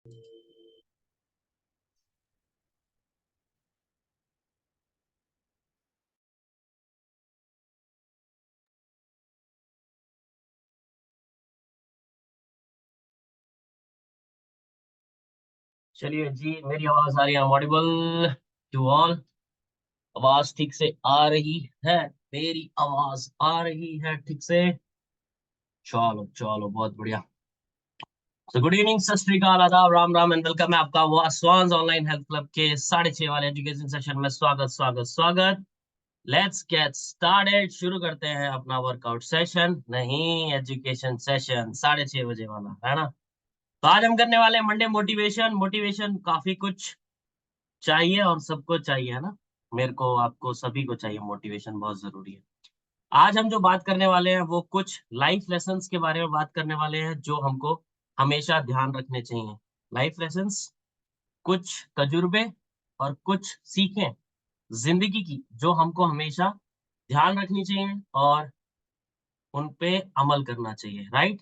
चलिए जी, मेरी आवाज आ रही है? Audible to all? आवाज ठीक से आ रही है? मेरी आवाज आ रही है ठीक से? चलो चलो, बहुत बढ़िया। तो गुड इवनिंग, सत श्री अकाल, आदाब, राम राम एंड वेलकम है आपका वो स्वान्स ऑनलाइन हेल्थ क्लब के 6:30 वाले एजुकेशन सेशन में। स्वागत स्वागत स्वागत। Let's get started. शुरू करते हैं अपना वर्कआउट सेशन, नहीं एजुकेशन सेशन, 6:30 बजे वाला, है ना? तो आज हम करने वाले हैं मंडे मोटिवेशन। मोटिवेशन काफी कुछ चाहिए और सबको चाहिए, है ना? मेरे को, आपको, सभी को चाहिए। मोटिवेशन बहुत जरूरी है। आज हम जो बात करने वाले हैं वो कुछ लाइफ लेसन्स के बारे में बात करने वाले हैं जो हमको हमेशा ध्यान रखने चाहिए। लाइफ लेसन्स, कुछ तजुर्बे और कुछ सीखें जिंदगी की जो हमको हमेशा ध्यान रखनी चाहिए और उन पे अमल करना चाहिए। राइट?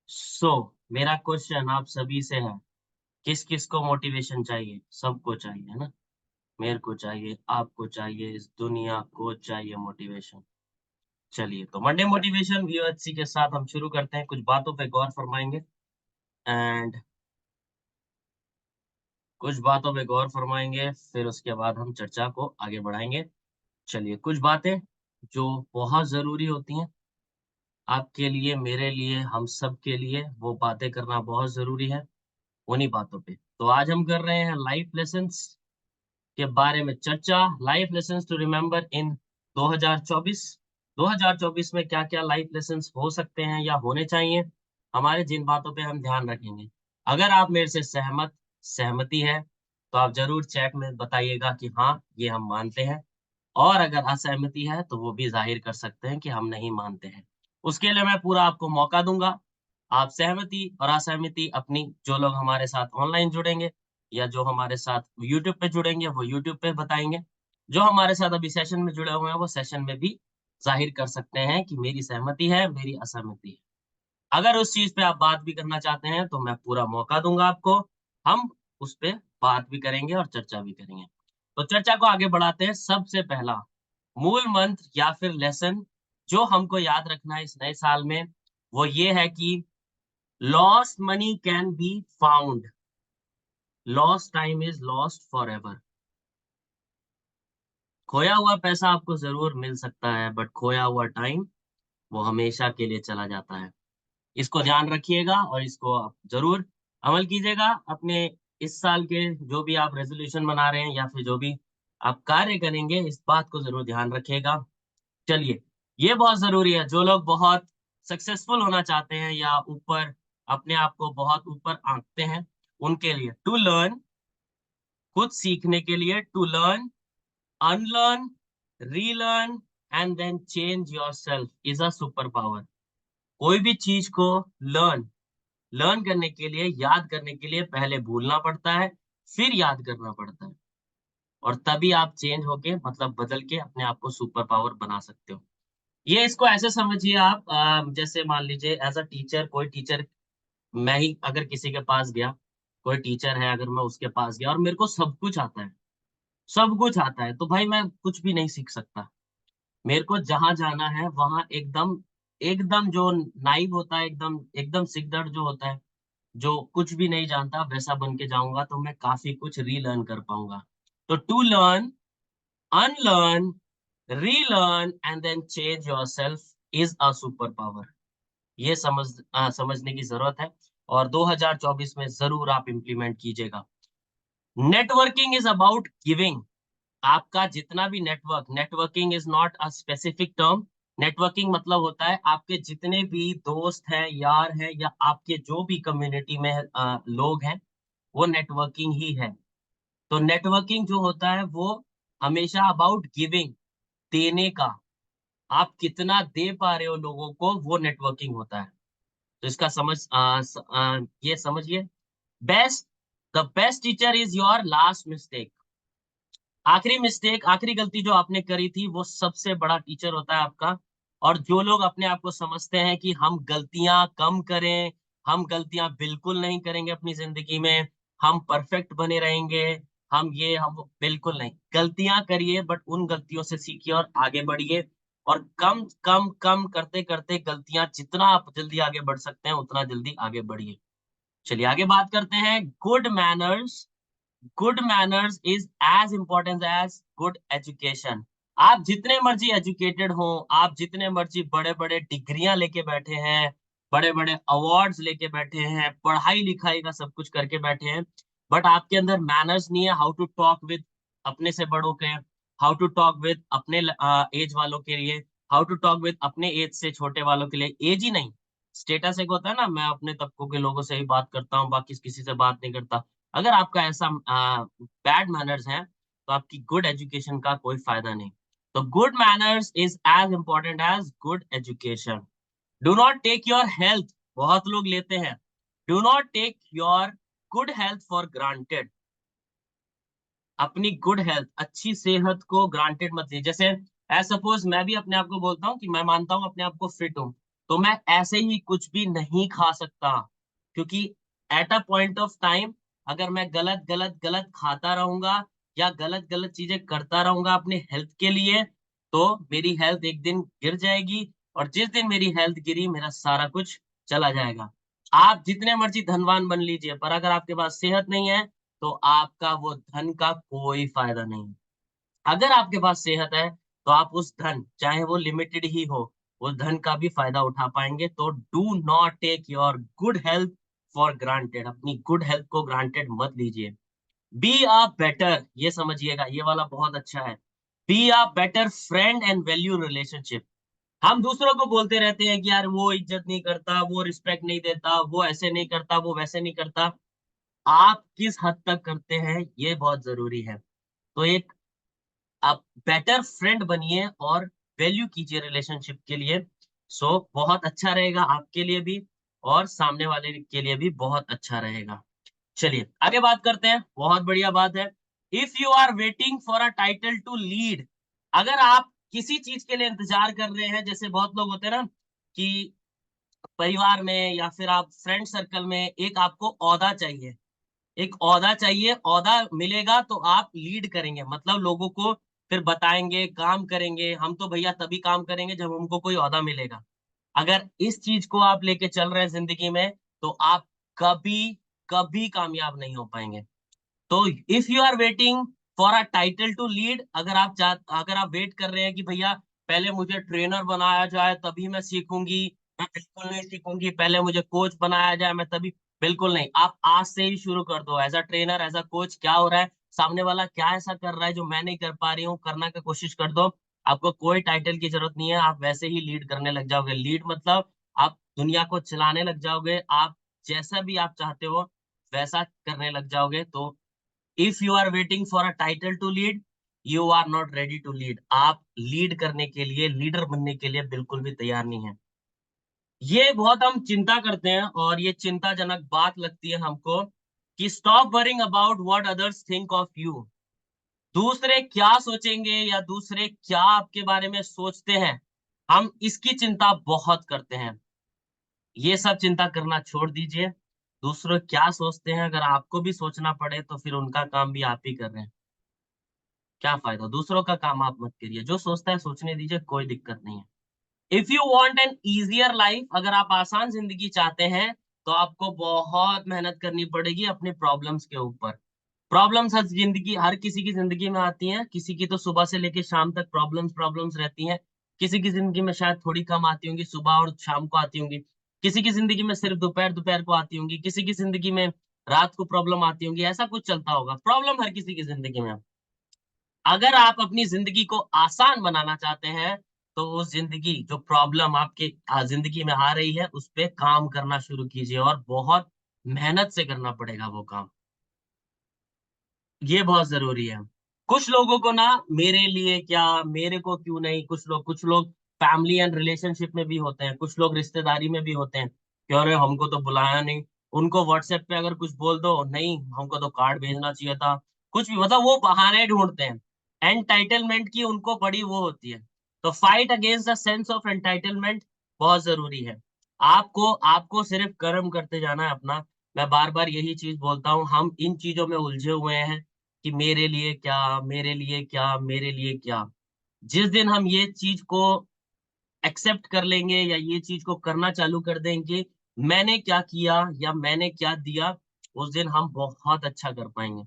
सो मेरा क्वेश्चन आप सभी से है, किस किस को मोटिवेशन चाहिए? सबको चाहिए, है ना? मेरे को चाहिए, आपको चाहिए, इस दुनिया को चाहिए मोटिवेशन। चलिए, तो मंडे मोटिवेशन वीओएचसी के साथ हम शुरू करते हैं। कुछ बातों पे गौर फरमाएंगे एंड कुछ बातों पे गौर फरमाएंगे, फिर उसके बाद हम चर्चा को आगे बढ़ाएंगे। चलिए, कुछ बातें जो बहुत जरूरी होती हैं आपके लिए, मेरे लिए, हम सब के लिए, वो बातें करना बहुत जरूरी है। उन्हीं बातों पे तो आज हम कर रहे हैं लाइफ लेसन्स के बारे में चर्चा। Life lessons to remember in 2024। 2024 में क्या क्या लाइफ लेसन्स हो सकते हैं या होने चाहिए हमारे, जिन बातों पे हम ध्यान रखेंगे। अगर आप मेरे से सहमति है तो आप जरूर चैट में बताइएगा कि हाँ, ये हम मानते हैं। और अगर असहमति है तो वो भी जाहिर कर सकते हैं कि हम नहीं मानते हैं। उसके लिए मैं पूरा आपको मौका दूंगा। आप सहमति और असहमति अपनी, जो लोग हमारे साथ ऑनलाइन जुड़ेंगे या जो हमारे साथ यूट्यूब पे जुड़ेंगे वो यूट्यूब पे बताएंगे। जो हमारे साथ अभी सेशन में जुड़े हुए हैं वो सेशन में भी जाहिर कर सकते हैं कि मेरी सहमति है, मेरी असहमति है। अगर उस चीज पे आप बात भी करना चाहते हैं तो मैं पूरा मौका दूंगा आपको। हम उस पे बात भी करेंगे और चर्चा भी करेंगे। तो चर्चा को आगे बढ़ाते हैं। सबसे पहला मूल मंत्र या फिर लेसन जो हमको याद रखना है इस नए साल में, वो ये है कि lost money can be found, lost time is lost for ever. खोया हुआ पैसा आपको जरूर मिल सकता है, बट खोया हुआ टाइम वो हमेशा के लिए चला जाता है। इसको ध्यान रखिएगा और इसको आप जरूर अमल कीजिएगा अपने इस साल के जो भी आप रेजोल्यूशन बना रहे हैं या फिर जो भी आप कार्य करेंगे, इस बात को जरूर ध्यान रखिएगा। चलिए, ये बहुत जरूरी है। जो लोग बहुत सक्सेसफुल होना चाहते हैं या ऊपर, अपने आप को बहुत ऊपर आंकते हैं, उनके लिए टू लर्न, खुद सीखने के लिए, to learn, unlearn, relearn and then change yourself is a super power. कोई भी चीज को लर्न लर्न करने के लिए, याद करने के लिए पहले भूलना पड़ता है, फिर याद करना पड़ता है, और तभी आप चेंज होके, मतलब बदल के, अपने आप को सुपर पावर बना सकते हो। ये, इसको ऐसे समझिए आप, जैसे मान लीजिए एज अ टीचर, कोई टीचर, मैं ही अगर किसी के पास गया, कोई टीचर है, अगर मैं उसके पास गया और मेरे को सब कुछ आता है, सब कुछ आता है, तो भाई मैं कुछ भी नहीं सीख सकता। मेरे को जहां जाना है वहां एकदम, एकदम जो नाइव होता है, एकदम एकदम सिकदर्द जो होता है, जो कुछ भी नहीं जानता, वैसा बन के जाऊंगा तो मैं काफी कुछ रीलर्न कर पाऊंगा। तो to learn, unlearn, relearn and then change yourself is a super power. ये समझने की जरूरत है और 2024 में जरूर आप इंप्लीमेंट कीजिएगा। Networking is about giving. आपका जितना भी networking is not a specific term. Networking मतलब होता है आपके जितने भी दोस्त हैं, यार हैं, या आपके जो भी कम्युनिटी में लोग हैं, वो नेटवर्किंग ही है। तो नेटवर्किंग जो होता है वो हमेशा अबाउट गिविंग, देने का। आप कितना दे पा रहे हो लोगों को, वो नेटवर्किंग होता है। तो इसका ये समझिए। Best the best teacher is your last mistake. आखिरी मिस्टेक, आखिरी गलती जो आपने करी थी, वो सबसे बड़ा टीचर होता है आपका। और जो लोग अपने आप को समझते हैं कि हम गलतियां कम करें, हम गलतियां बिल्कुल नहीं करेंगे अपनी जिंदगी में, हम परफेक्ट बने रहेंगे, हम बिल्कुल नहीं। गलतियां करिए बट उन गलतियों से सीखिए और आगे बढ़िए, और कम कम कम करते करते गलतियां जितना आप जल्दी आगे बढ़ सकते हैं उतना जल्दी आगे बढ़िए। चलिए आगे बात करते हैं good manners. Good manners is as important as good education. आप जितने मर्जी एजुकेटेड हो, आप जितने मर्जी बड़े बड़े डिग्रियां लेके बैठे हैं, बड़े बड़े अवार्ड्स लेके बैठे हैं, पढ़ाई लिखाई का सब कुछ करके बैठे हैं, बट आपके अंदर मैनर्स नहीं है हाउ टू टॉक विद अपने से बड़ों के, हाउ टू टॉक विद अपने एज वालों के लिए, हाउ टू टॉक विद अपने एज से छोटे वालों के लिए। एज ही नहीं, स्टेटस एक होता है ना, मैं अपने तबकों के लोगों से ही बात करता हूँ, बाकी किसी से बात नहीं करता। अगर आपका ऐसा बैड मैनर्स है तो आपकी गुड एजुकेशन का कोई फायदा नहीं। तो good manners is as important as good education. Do not take your health, बहुत लोग लेते हैं, do not take your good health for granted. अपनी गुड हेल्थ, अच्छी सेहत को ग्रांटेड मत लीजिए। जैसे एज सपोज मैं भी अपने आप को बोलता हूँ कि मैं मानता हूँ अपने आप को फिट हूँ, तो मैं ऐसे ही कुछ भी नहीं खा सकता, क्योंकि at a point of time अगर मैं गलत गलत गलत खाता रहूंगा या गलत गलत चीजें करता रहूंगा अपने हेल्थ के लिए, तो मेरी हेल्थ एक दिन गिर जाएगी, और जिस दिन मेरी हेल्थ गिरी मेरा सारा कुछ चला जाएगा। आप जितने मर्जी धनवान बन लीजिए, पर अगर आपके पास सेहत नहीं है तो आपका वो धन का कोई फायदा नहीं। अगर आपके पास सेहत है तो आप उस धन, चाहे वो लिमिटेड ही हो, उस धन का भी फायदा उठा पाएंगे। तो do not take your good health for granted, अपनी गुड हेल्थ को ग्रांटेड मत लीजिए। बी अ बेटर, ये समझिएगा, ये वाला बहुत अच्छा है। Be a better friend and value relationship. हम दूसरों को बोलते रहते हैं कि यार वो इज्जत नहीं करता, वो रिस्पेक्ट नहीं देता, वो ऐसे नहीं करता, वो वैसे नहीं करता। आप किस हद तक करते हैं ये बहुत जरूरी है। तो एक आप बेटर फ्रेंड बनिए और वैल्यू कीजिए रिलेशनशिप के लिए। सो बहुत अच्छा रहेगा आपके लिए भी, और सामने वाले के लिए भी बहुत अच्छा रहेगा। चलिए आगे बात करते हैं, बहुत बढ़िया बात है। If you are waiting for a title to lead, अगर आप किसी चीज के लिए इंतजार कर रहे हैं, जैसे बहुत लोग होते हैं ना कि परिवार में या फिर आप फ्रेंड सर्कल में एक आपको ओहदा चाहिए, एक ओहदा चाहिए, ओहदा मिलेगा तो आप लीड करेंगे, मतलब लोगों को फिर बताएंगे, काम करेंगे। हम तो भैया तभी काम करेंगे जब हमको कोई ओहदा मिलेगा। अगर इस चीज को आप लेके चल रहे हैं जिंदगी में, तो आप कभी कभी कामयाब नहीं हो पाएंगे। तो if you are waiting for a title to lead, अगर आप वेट कर रहे हैं कि भैया पहले मुझे ट्रेनर बनाया जाए तभी मैं सीखूंगी, मैं बिल्कुल नहीं सीखूंगी, पहले मुझे कोच बनाया जाए मैं तभी, बिल्कुल नहीं। आप आज से ही शुरू कर दो, as a trainer, as a coach, क्या हो रहा है, सामने वाला क्या ऐसा कर रहा है जो मैं नहीं कर पा रही हूँ, करना का कोशिश कर दो। आपको कोई टाइटल की जरूरत नहीं है, आप वैसे ही लीड करने लग जाओगे। लीड मतलब आप दुनिया को चलाने लग जाओगे, आप जैसा भी आप चाहते हो वैसा करने लग जाओगे। तो if you are waiting for a title to lead, you are not ready to lead. आप लीड करने के लिए, लीडर बनने के लिए बिल्कुल भी तैयार नहीं है। ये बहुत हम चिंता करते हैं और ये चिंताजनक बात लगती है हमको कि stop worrying about what others think of you. दूसरे क्या सोचेंगे या दूसरे क्या आपके बारे में सोचते हैं, हम इसकी चिंता बहुत करते हैं। ये सब चिंता करना छोड़ दीजिए। दूसरे क्या सोचते हैं, अगर आपको भी सोचना पड़े तो फिर उनका काम भी आप ही कर रहे हैं, क्या फायदा। दूसरों का काम आप मत करिए, जो सोचता है सोचने दीजिए, कोई दिक्कत नहीं है। If you want an easier life, अगर आप आसान जिंदगी चाहते हैं तो आपको बहुत मेहनत करनी पड़ेगी अपने प्रॉब्लम्स के ऊपर। प्रॉब्लम्स हर जिंदगी, हर किसी की जिंदगी में आती हैं, किसी की तो सुबह से लेकर शाम तक प्रॉब्लम्स प्रॉब्लम्स रहती हैं, किसी की जिंदगी में शायद थोड़ी कम आती होंगी, सुबह और शाम को आती होंगी, किसी की जिंदगी में सिर्फ दोपहर दोपहर को आती होंगी, किसी की जिंदगी में रात को प्रॉब्लम आती होंगी, ऐसा कुछ चलता होगा। प्रॉब्लम हर किसी की जिंदगी में। अगर आप अपनी जिंदगी को आसान बनाना चाहते हैं तो उस जिंदगी, जो प्रॉब्लम आपके जिंदगी में आ रही है, उस पे काम करना शुरू कीजिए, और बहुत मेहनत से करना पड़ेगा वो काम। ये बहुत जरूरी है। कुछ लोगों को ना, मेरे लिए क्या, मेरे को क्यों नहीं, कुछ लोग फैमिली एंड रिलेशनशिप में भी होते हैं, कुछ लोग रिश्तेदारी में भी होते हैं कि अरे हमको तो बुलाया नहीं। उनको व्हाट्सएप पे अगर कुछ बोल दो, नहीं हमको तो कार्ड भेजना चाहिए था, कुछ भी, मतलब वो बहाने ढूंढते हैं। एंटाइटलमेंट की उनको बड़ी वो होती है। तो fight against the sense of entitlement बहुत जरूरी है। आपको आपको सिर्फ कर्म करते जाना है अपना। मैं बार बार यही चीज बोलता हूँ, हम इन चीजों में उलझे हुए हैं कि मेरे लिए क्या, मेरे लिए क्या, मेरे लिए क्या। जिस दिन हम ये चीज को एक्सेप्ट कर लेंगे या ये चीज को करना चालू कर देंगे, मैंने क्या किया या मैंने क्या दिया, उस दिन हम बहुत अच्छा कर पाएंगे।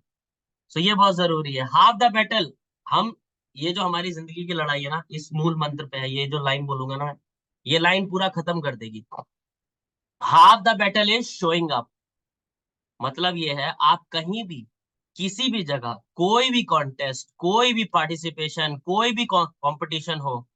सो ये बहुत जरूरी है। हाफ द बैटल, हम, ये जो हमारी जिंदगी की लड़ाई है ना, इस मूल मंत्र पे है। ये जो लाइन बोलूंगा ना, ये लाइन पूरा खत्म कर देगी। Half the battle is showing up. मतलब ये है, आप कहीं भी, किसी भी जगह, कोई भी कॉन्टेस्ट, कोई भी पार्टिसिपेशन, कोई भी कंपटीशन हो,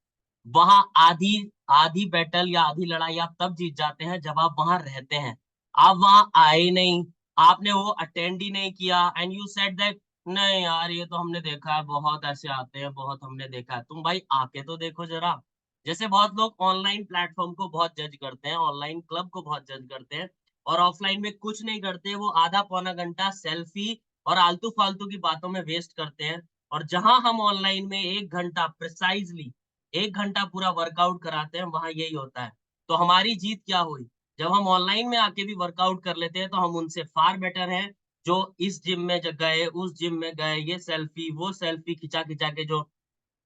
वहां आधी आधी बैटल या आधी लड़ाई आप तब जीत जाते हैं जब आप वहां रहते हैं। आप वहां आए ही नहीं, आपने वो अटेंड ही नहीं किया, एंड यू सेड दैट नहीं यार, ये तो हमने देखा है, बहुत ऐसे आते हैं, बहुत हमने देखा है। तुम भाई आके तो देखो जरा। जैसे बहुत लोग ऑनलाइन प्लेटफॉर्म को बहुत जज करते हैं, ऑनलाइन क्लब को बहुत जज करते हैं, और ऑफलाइन में कुछ नहीं करते, वो आधा पौना घंटा सेल्फी और आलतू फालतू की बातों में वेस्ट करते हैं। और जहां हम ऑनलाइन में 1 घंटा प्रिसाइजली, 1 घंटा पूरा वर्कआउट कराते हैं, वहां यही होता है। तो हमारी जीत क्या हुई? जब हम ऑनलाइन में आके भी वर्कआउट कर लेते हैं, तो हम उनसे फार बेटर हैं, जो इस जिम में गए, उस जिम में गए, ये सेल्फी वो सेल्फी खिंचा खिंचा के जो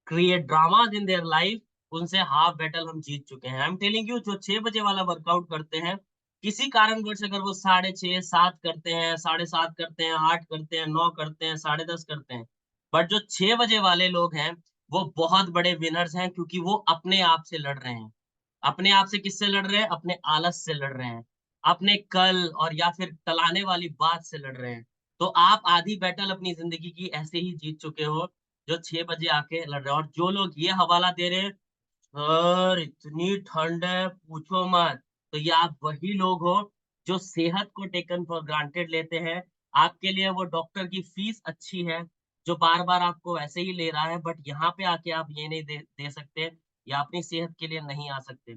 create dramas in their life, उनसे हाफ बैटल हम जीत चुके हैं। आई एम टेलिंग यू, जो 6 बजे वाला वर्कआउट करते हैं, किसी कारणवश अगर वो 6:30 7 करते हैं, 7:30 करते हैं, 8 करते हैं, 9 करते हैं, 10:30 करते हैं, बट जो 6 बजे वाले लोग हैं, वो बहुत बड़े विनर्स हैं, क्योंकि वो अपने आप से लड़ रहे हैं। अपने आप से किससे लड़ रहे हैं? अपने आलस से लड़ रहे हैं, अपने कल और या फिर टलाने वाली बात से लड़ रहे हैं। तो आप आधी बैटल अपनी जिंदगी की ऐसे ही जीत चुके हो, जो 6 बजे आके लड़ रहे हैं। और जो लोग ये हवाला दे रहे हैं, सर इतनी ठंड है पूछो मत, तो ये आप वही लोग हो जो सेहत को टेकन फॉर ग्रांटेड लेते हैं। आपके लिए वो डॉक्टर की फीस अच्छी है, जो बार बार आपको ऐसे ही ले रहा है, बट यहाँ पे आके आप ये नहीं दे सकते, या अपनी सेहत के लिए नहीं आ सकते।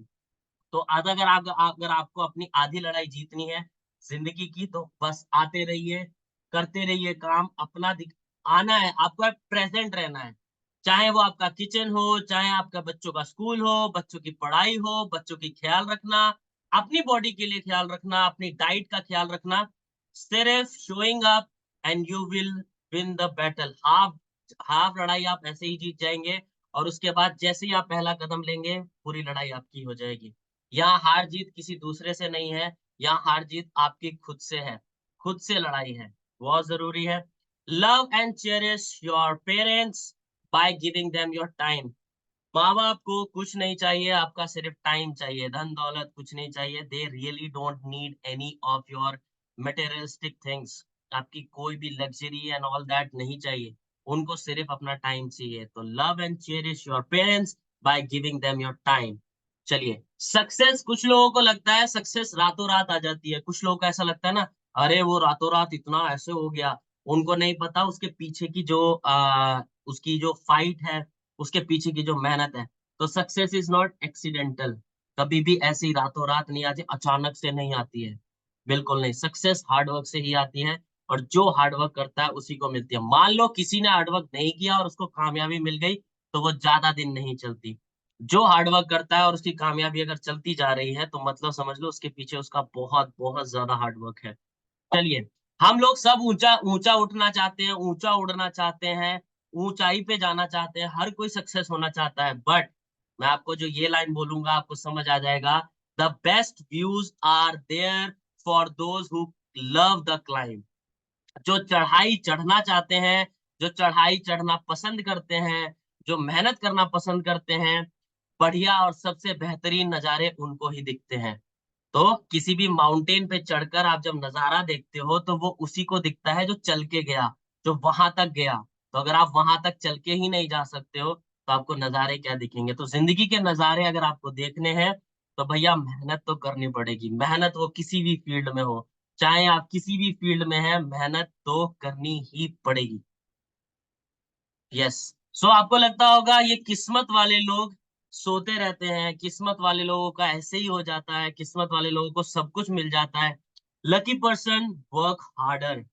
तो अगर आपको अपनी आधी लड़ाई जीतनी है जिंदगी की, तो बस आते रहिए, करते रहिए काम अपना, आना है आपको, प्रेजेंट रहना है। चाहे वो आपका किचन हो, चाहे आपका बच्चों का स्कूल हो, बच्चों की पढ़ाई हो, बच्चों की ख्याल रखना, अपनी बॉडी के लिए ख्याल रखना, अपनी डाइट का ख्याल रखना। सिर्फ showing up and you will win the battle. Half half लड़ाई आप ऐसे ही जीत जाएंगे, और उसके बाद जैसे ही आप पहला कदम लेंगे, पूरी लड़ाई आपकी हो जाएगी। यहाँ हार जीत किसी दूसरे से नहीं है, यहाँ हार जीत आपकी खुद से है, खुद से लड़ाई है। बहुत जरूरी है। Love and cherish your parents by giving them your time. माँ बाप को कुछ नहीं चाहिए, आपका सिर्फ टाइम चाहिए, धन दौलत कुछ नहीं चाहिए। They really don't need any of your materialistic things. आपकी कोई भी लग्जरी एंड ऑल दैट नहीं चाहिए, उनको सिर्फ अपना टाइम चाहिए। तो love and cherish your parents by giving them your time. चलिए, सक्सेस, कुछ लोगों को लगता है सक्सेस रातों रात आ जाती है। कुछ लोगों को ऐसा लगता है ना, अरे वो रातों रात इतना ऐसे हो गया। उनको नहीं पता उसके पीछे की जो उसकी जो फाइट है, उसके पीछे की जो मेहनत है। तो सक्सेस इज नॉट एक्सीडेंटल। कभी भी ऐसी रातों रात नहीं आती, अचानक से नहीं आती है, बिल्कुल नहीं। सक्सेस हार्डवर्क से ही आती है, और जो हार्डवर्क करता है उसी को मिलती है। मान लो किसी ने हार्डवर्क नहीं किया और उसको कामयाबी मिल गई, तो वो ज्यादा दिन नहीं चलती। जो हार्डवर्क करता है और उसकी कामयाबी अगर चलती जा रही है, तो मतलब समझ लो उसके पीछे उसका बहुत बहुत ज्यादा हार्डवर्क है। चलिए, हम लोग सब ऊंचा ऊंचा उठना चाहते हैं, ऊंचा उड़ना चाहते हैं, ऊंचाई पे जाना चाहते हैं, हर कोई सक्सेस होना चाहता है। बट मैं आपको जो ये लाइन बोलूंगा, आपको समझ आ जाएगा। The best views are there for those who love the climb. जो चढ़ाई चढ़ना चाहते हैं, जो चढ़ाई चढ़ना पसंद करते हैं, जो मेहनत करना पसंद करते हैं, बढ़िया और सबसे बेहतरीन नजारे उनको ही दिखते हैं। तो किसी भी माउंटेन पे चढ़कर आप जब नजारा देखते हो, तो वो उसी को दिखता है जो चल के गया, जो वहां तक गया। तो अगर आप वहां तक चल के ही नहीं जा सकते हो, तो आपको नजारे क्या दिखेंगे? तो जिंदगी के नजारे अगर आपको देखने हैं, तो भैया मेहनत तो करनी पड़ेगी। मेहनत वो किसी भी फील्ड में हो, चाहे आप किसी भी फील्ड में है, मेहनत तो करनी ही पड़ेगी। यस। सो आपको लगता होगा ये किस्मत वाले लोग सोते रहते हैं, किस्मत वाले लोगों का ऐसे ही हो जाता है, किस्मत वाले लोगों को सब कुछ मिल जाता है। Lucky person work harder.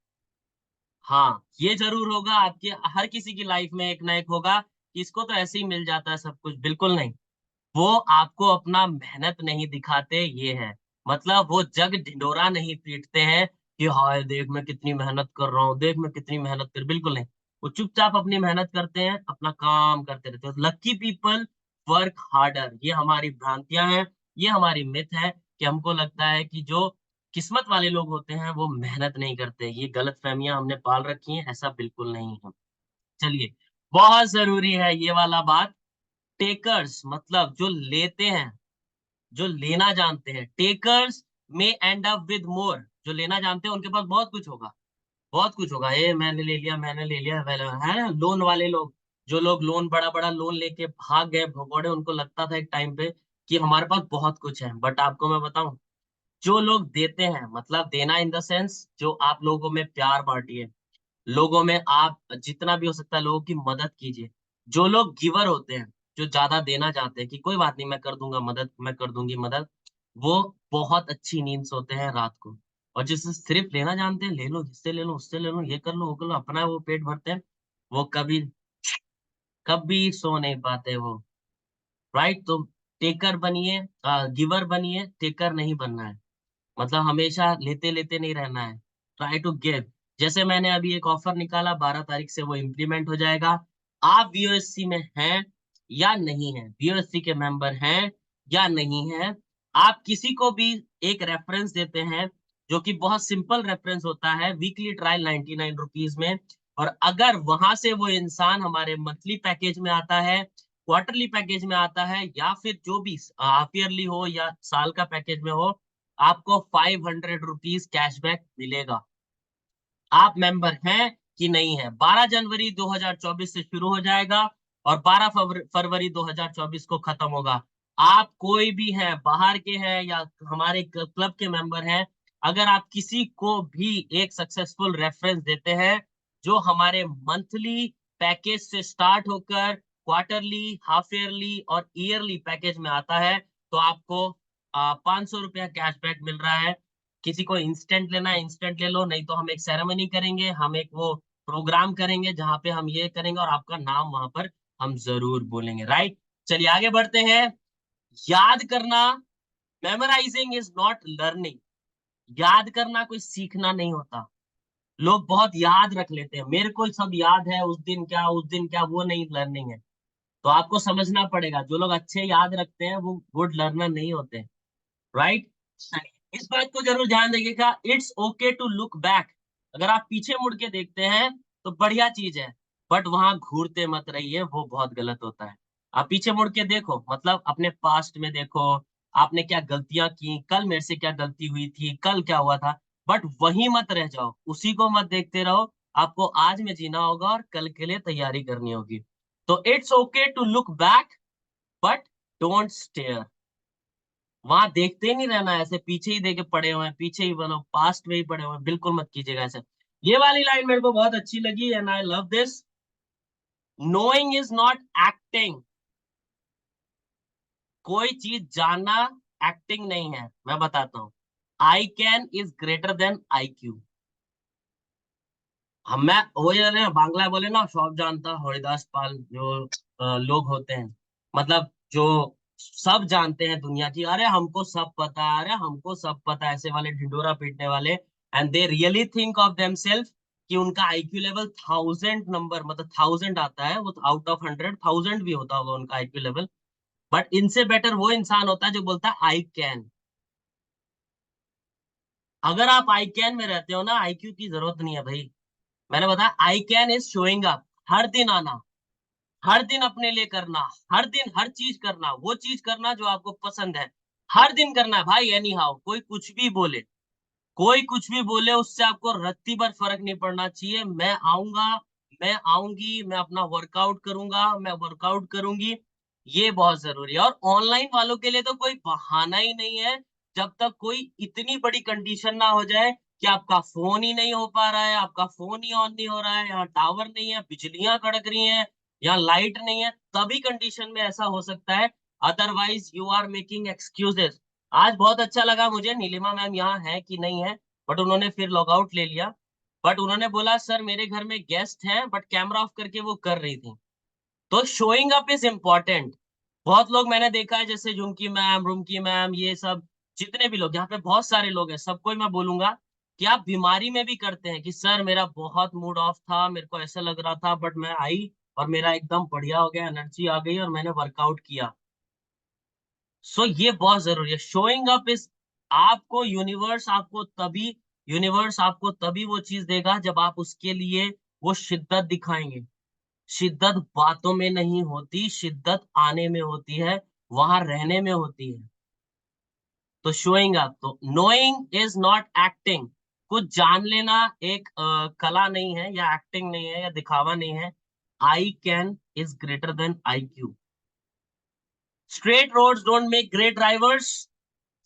हाँ, ये जरूर होगा आपके हर किसी की लाइफ में, एक ना एक होगा कि इसको तो ऐसे ही मिल जाता है सब कुछ, बिल्कुल नहीं। वो आपको अपना मेहनत नहीं दिखाते, ये है मतलब वो जग ढिंडोरा नहीं पीटते हैं कि हाय देख मैं कितनी मेहनत कर रहा हूँ, देख मैं कितनी मेहनत कर, बिल्कुल नहीं। वो चुपचाप अपनी मेहनत करते हैं, अपना काम करते रहते हैं। लकी पीपल वर्क हार्डर, ये हमारी भ्रांतियां हैं, ये हमारी मिथ है कि हमको लगता है कि जो किस्मत वाले लोग होते हैं वो मेहनत नहीं करते। ये गलत फहमियां हमने पाल रखी हैं, ऐसा बिल्कुल नहीं है। चलिए, बहुत जरूरी है ये वाला बात। टेकर्स मतलब जो लेते हैं, जो लेना जानते हैं, टेकर्स में एंड अप विद मोर। जो लेना जानते हैं उनके पास बहुत कुछ होगा, बहुत कुछ होगा। ये मैंने ले लिया, मैंने ले लिया, है ना। लोन वाले लोग, जो लोग लोन बड़ा बड़ा लोन लेके भाग गए भगौड़े, उनको लगता था एक टाइम पे कि हमारे पास बहुत कुछ है। बट आपको मैं बताऊं, जो लोग देते हैं, मतलब देना इन द सेंस जो आप लोगों में प्यार बांटिए, लोगों में आप जितना भी हो सकता है लोगों की मदद कीजिए। जो लोग गिवर होते हैं, जो ज्यादा देना चाहते हैं कि कोई बात नहीं मैं कर दूंगा मदद, मैं कर दूंगी मदद, वो बहुत अच्छी नींद सोते हैं रात को। और जिससे सिर्फ लेना जानते हैं, ले लो इससे ले लो उससे ले लो, ये कर लो वो कर लो, अपना वो पेट भरते हैं, वो कभी कभी सो नहीं पाते वो। राइट। तो टेकर बनिए, गिवर बनिए, टेकर नहीं बनना है। मतलब हमेशा लेते लेते नहीं रहना है, ट्राई टू गिव। जैसे मैंने अभी एक ऑफर निकाला, 12 तारीख से वो इम्प्लीमेंट हो जाएगा। आप वीओएससी में हैं या नहीं है, वीओएससी के मेंबर हैं या नहीं है, आप किसी को भी एक रेफरेंस देते हैं, जो कि बहुत सिंपल रेफरेंस होता है, वीकली ट्रायल 99 रुपीज में। और अगर वहां से वो इंसान हमारे मंथली पैकेज में आता है, क्वार्टरली पैकेज में आता है, या फिर जो भी हाफ ईयरली हो या साल का पैकेज में हो, आपको 500 रुपीज कैशबैक मिलेगा। आप मेंबर हैं कि नहीं है। 12 जनवरी 2024 से शुरू हो जाएगा और 12 फरवरी 2024 को खत्म होगा। आप कोई भी हैं, बाहर के हैं या हमारे क्लब के मेंबर हैं, अगर आप किसी को भी एक सक्सेसफुल रेफरेंस देते हैं, जो हमारे मंथली पैकेज से स्टार्ट होकर क्वार्टरली, हाफ ईयरली और ईयरली पैकेज में आता है, तो आपको 500 रुपया कैशबैक मिल रहा है। किसी को इंस्टेंट लेना है इंस्टेंट ले लो, नहीं तो हम एक सेरेमनी करेंगे, हम एक वो प्रोग्राम करेंगे जहां पे हम ये करेंगे और आपका नाम वहां पर हम जरूर बोलेंगे। राइट। चलिए आगे बढ़ते हैं। याद करना, मेमोराइजिंग इज नॉट लर्निंग। याद करना कोई सीखना नहीं होता। लोग बहुत याद रख लेते हैं, मेरे को सब याद है, उस दिन क्या उस दिन क्या, वो नहीं लर्निंग है। तो आपको समझना पड़ेगा, जो लोग अच्छे याद रखते हैं वो गुड लर्नर नहीं होते। राइट। इस बात को जरूर ध्यान रखिएगा, it's okay to look back. अगर आप पीछे मुड़ के देखते हैं तो बढ़िया चीज है, बट वहां घूरते मत रहिए, वो बहुत गलत होता है। आप पीछे मुड़ के देखो, मतलब अपने पास्ट में देखो, आपने क्या गलतियां की, कल मेरे से क्या गलती हुई थी, कल क्या हुआ था। बट वहीं मत रह जाओ, उसी को मत देखते रहो। आपको आज में जीना होगा और कल के लिए तैयारी करनी होगी। तो it's okay to look back, but don't stare. वहां देखते ही नहीं रहना है, ऐसे पीछे ही देके पड़े हुए हैं, पीछे ही बनो, पास्ट में ही पड़े हुए हैं, बिल्कुल मत कीजिएगा ऐसे। ये वाली लाइन मेरे को बहुत अच्छी लगी and I love this. Knowing is not acting. कोई चीज जानना एक्टिंग नहीं है। मैं बताता हूँ, I can is greater than IQ. हम मैं वो ये बांग्ला बोले ना, सब जानता हरिदास पाल, जो लोग होते हैं, मतलब जो सब जानते हैं दुनिया की, अरे हमको सब पता है, अरे हमको सब पता है, ऐसे वाले ढिंडोरा पीटने वाले। And they really think of themselves कि उनका आईक्यू लेवल 1000 नंबर, मतलब 1000 आता है, वो आउट ऑफ 100 1000 भी होता होगा उनका आईक्यू लेवल। बट इनसे बेटर वो इंसान होता है जो बोलता है आई कैन। अगर आप आई कैन में रहते हो ना, आईक्यू की जरूरत नहीं है भाई। मैंने बताया I can is showing up, हर दिन आना, हर दिन अपने लिए करना, हर दिन हर चीज करना, वो चीज करना जो आपको पसंद है, हर दिन करना है भाई। एनी हाउ कोई कुछ भी बोले, कोई कुछ भी बोले, उससे आपको रत्ती भर फर्क नहीं पड़ना चाहिए। मैं आऊंगा, मैं आऊंगी, मैं अपना वर्कआउट करूंगा, मैं वर्कआउट करूंगी। ये बहुत जरूरी है। और ऑनलाइन वालों के लिए तो कोई बहाना ही नहीं है, जब तक कोई इतनी बड़ी कंडीशन ना हो जाए कि आपका फोन ही नहीं हो पा रहा है, आपका फोन ही ऑन नहीं हो रहा है, यहाँ टावर नहीं है, बिजलियां कड़क रही हैं, यहाँ लाइट नहीं है, तभी कंडीशन में ऐसा हो सकता है। Otherwise you are making excuses. आज बहुत अच्छा लगा मुझे, नीलिमा मैम यहाँ है कि नहीं है, बट उन्होंने फिर लॉग आउट ले लिया। बट उन्होंने बोला सर मेरे घर में गेस्ट हैं, बट कैमरा ऑफ करके वो कर रही थी। तो शोइंग अप इज इम्पोर्टेंट। बहुत लोग मैंने देखा है, जैसे झुमकी मैम, रुमकी मैम, ये सब जितने भी लोग यहाँ पे बहुत सारे लोग हैं, सबको ही मैं बोलूंगा कि आप बीमारी में भी करते हैं कि सर मेरा बहुत मूड ऑफ था, मेरे को ऐसा लग रहा था, बट मैं आई और मेरा एकदम बढ़िया हो गया, एनर्जी आ गई और मैंने वर्कआउट किया। सो ये बहुत जरूरी है। शोइंग अप इज, यूनिवर्स आपको तभी वो चीज देगा जब आप उसके लिए वो शिद्दत दिखाएंगे। शिद्दत बातों में नहीं होती, शिद्दत आने में होती है, वहां रहने में होती है। तो शोइंग अप, तो नोइंग इज नॉट एक्टिंग। कुछ जान लेना एक कला नहीं है, या एक्टिंग नहीं है, या दिखावा नहीं है। I can is greater than IQ. Straight roads don't make great drivers.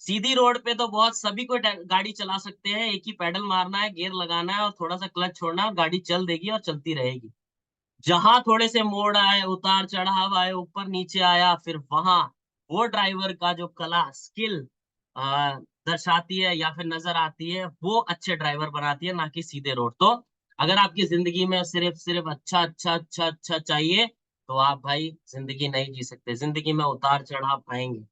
सीधी रोड पे तो बहुत सभी को गाड़ी चला सकते हैं, एक ही पेडल मारना है, गियर लगाना है और थोड़ा सा क्लच छोड़ना है और गाड़ी चल देगी और चलती रहेगी। जहां थोड़े से मोड़ आए, उतार चढ़ाव आए, ऊपर नीचे आया, फिर वहां वो ड्राइवर का जो कला, स्किल दर्शाती है या फिर नजर आती है, वो अच्छे ड्राइवर बनाती है, ना कि सीधे रोड। तो अगर आपकी जिंदगी में सिर्फ सिर्फ अच्छा अच्छा अच्छा अच्छा चाहिए, तो आप भाई जिंदगी नहीं जी सकते। जिंदगी में उतार चढ़ाव आएंगे,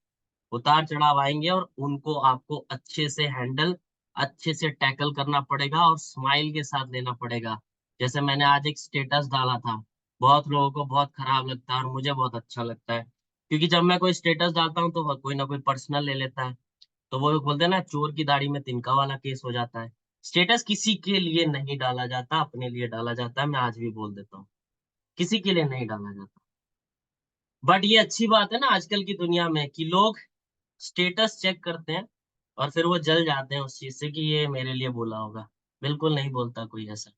उतार चढ़ाव आएंगे, और उनको आपको अच्छे से हैंडल, अच्छे से टैकल करना पड़ेगा और स्माइल के साथ लेना पड़ेगा। जैसे मैंने आज एक स्टेटस डाला था, बहुत लोगों को बहुत खराब लगता है और मुझे बहुत अच्छा लगता है, क्योंकि जब मैं कोई स्टेटस डालता हूँ तो कोई ना कोई पर्सनल ले लेता है। तो वो बोलते हैं ना, चोर की दाढ़ी में तिनका वाला केस हो जाता है। स्टेटस किसी के लिए नहीं डाला जाता, अपने लिए डाला जाता है। मैं आज भी बोल देता हूँ, किसी के लिए नहीं डाला जाता। बट ये अच्छी बात है ना आजकल की दुनिया में, कि लोग स्टेटस चेक करते हैं और फिर वो जल जाते हैं उस चीज से कि ये मेरे लिए बोला होगा। बिल्कुल नहीं बोलता कोई ऐसा।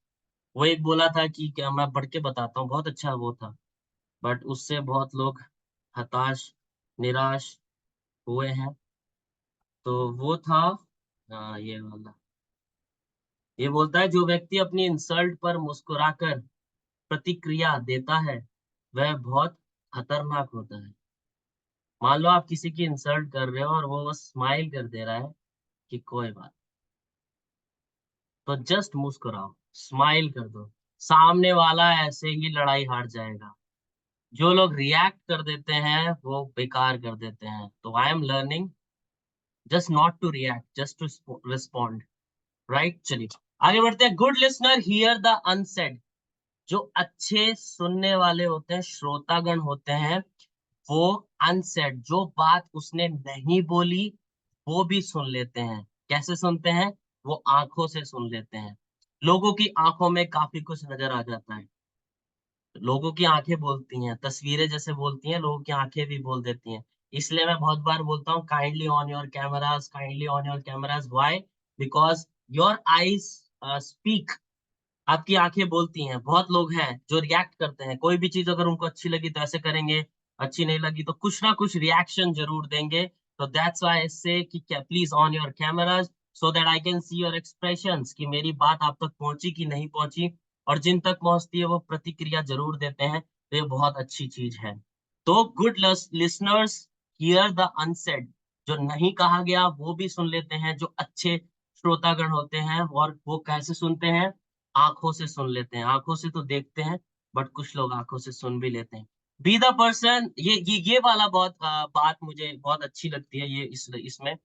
वो एक बोला था कि क्या, मैं पढ़ के बताता हूँ, बहुत अच्छा वो था, बट उससे बहुत लोग हताश, निराश हुए हैं। तो वो था, ये वाला, ये बोलता है, जो व्यक्ति अपनी इंसल्ट पर मुस्कुराकर प्रतिक्रिया देता है वह बहुत खतरनाक होता है। मान लो आप किसी की इंसल्ट कर रहे हो और वो बस स्माइल कर दे रहा है कि कोई बात, तो जस्ट मुस्कुराओ, स्माइल कर दो, सामने वाला ऐसे ही लड़ाई हार जाएगा। जो लोग रिएक्ट कर देते हैं वो बेकार कर देते हैं। तो I am learning just not to react, just to respond. Right, चलिए आगे बढ़ते हैं। Good listener hear the unsaid. जो अच्छे सुनने वाले होते हैं, श्रोतागण होते हैं, वो अनसेड, जो बात उसने नहीं बोली, वो भी सुन लेते हैं। कैसे सुनते हैं? वो आंखों से सुन लेते हैं। लोगों की आंखों में काफी कुछ नजर आ जाता है। लोगों की आंखें बोलती हैं, तस्वीरें जैसे बोलती हैं, लोगों की आंखें भी बोल देती हैं। इसलिए मैं बहुत बार बोलता हूँ, kindly on your cameras, kindly on your cameras. Why? Because your eyes speak. आपकी आंखें बोलती हैं। बहुत लोग हैं जो रिएक्ट करते हैं, कोई भी चीज अगर उनको अच्छी लगी तो ऐसे करेंगे, अच्छी नहीं लगी तो कुछ ना कुछ रिएक्शन जरूर देंगे। तो दैट्स व्हाई आई से कि please on your cameras, so that I can see your expressions, कि मेरी बात आप तक पहुंची कि नहीं पहुंची। और जिन तक पहुंचती है वो प्रतिक्रिया जरूर देते हैं, तो ये बहुत अच्छी चीज है। तो good listeners here the unsaid. जो नहीं कहा गया वो भी सुन लेते हैं, जो अच्छे श्रोतागण होते हैं। और वो कैसे सुनते हैं? आंखों से सुन लेते हैं। आंखों से तो देखते हैं, बट कुछ लोग आंखों से सुन भी लेते हैं। बी द पर्सन, ये वाला बहुत बात मुझे बहुत अच्छी लगती है, ये इसमें,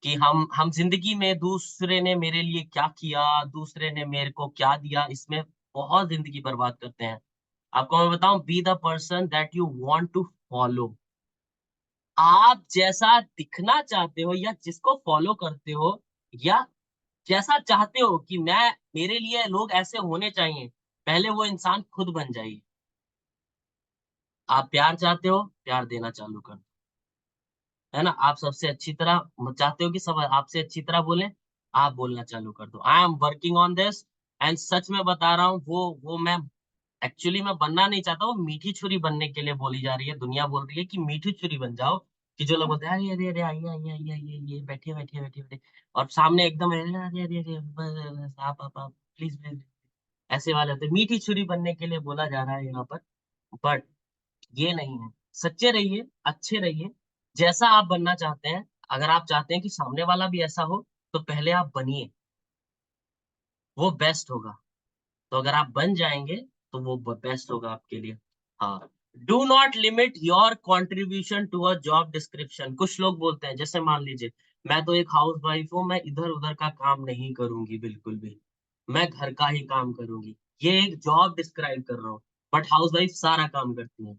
कि हम जिंदगी में दूसरे ने मेरे लिए क्या किया, दूसरे ने मेरे को क्या दिया, इसमें बहुत जिंदगी बर्बाद करते हैं। आपको मैं बताऊं, be the person that you want to follow. आप जैसा दिखना चाहते हो या जिसको फॉलो करते हो, या जैसा चाहते हो कि मैं, मेरे लिए लोग ऐसे होने चाहिए, पहले वो इंसान खुद बन जाइए। आप प्यार चाहते हो, प्यार देना चालू कर दो। है ना? आप सबसे अच्छी तरह चाहते हो कि सब आपसे अच्छी तरह बोले, आप बोलना चालू कर दो। I am working on this. And such में बता रहा हूँ, वो मैं एक्चुअली मैं बनना नहीं चाहता, वो मीठी छुरी बनने के लिए बोली जा रही है। दुनिया बोल रही है कि मीठी छुरी बन जाओ, कि जो लोग बोलते हैं अरे अरे अरे, आइए आइए आइए आइए, ये बैठिए बैठिए बैठिए बैठिए, और सामने एकदम अरे अरे अरे अरे, आप प्लीज प्लीज, ऐसे वाले होते हैं। मीठी छुरी बनने के लिए बोला जा रहा है यहाँ पर। बट ये नहीं है। सच्चे रहिए, अच्छे रहिए, जैसा आप बनना चाहते हैं। अगर आप चाहते हैं कि सामने वाला भी ऐसा हो, तो पहले आप बनिए, वो बेस्ट होगा। तो अगर आप बन जाएंगे तो वो बेस्ट होगा आपके लिए। हाँ, do not limit your contribution to a job description. कुछ लोग बोलते हैं, जैसे मान लीजिए मैं तो एक हाउस वाइफ हूँ, मैं इधर उधर का काम नहीं करूंगी बिल्कुल भी, मैं घर का ही काम करूंगी, ये एक जॉब डिस्क्राइब कर रहा हूँ। बट हाउस वाइफ सारा काम करती है,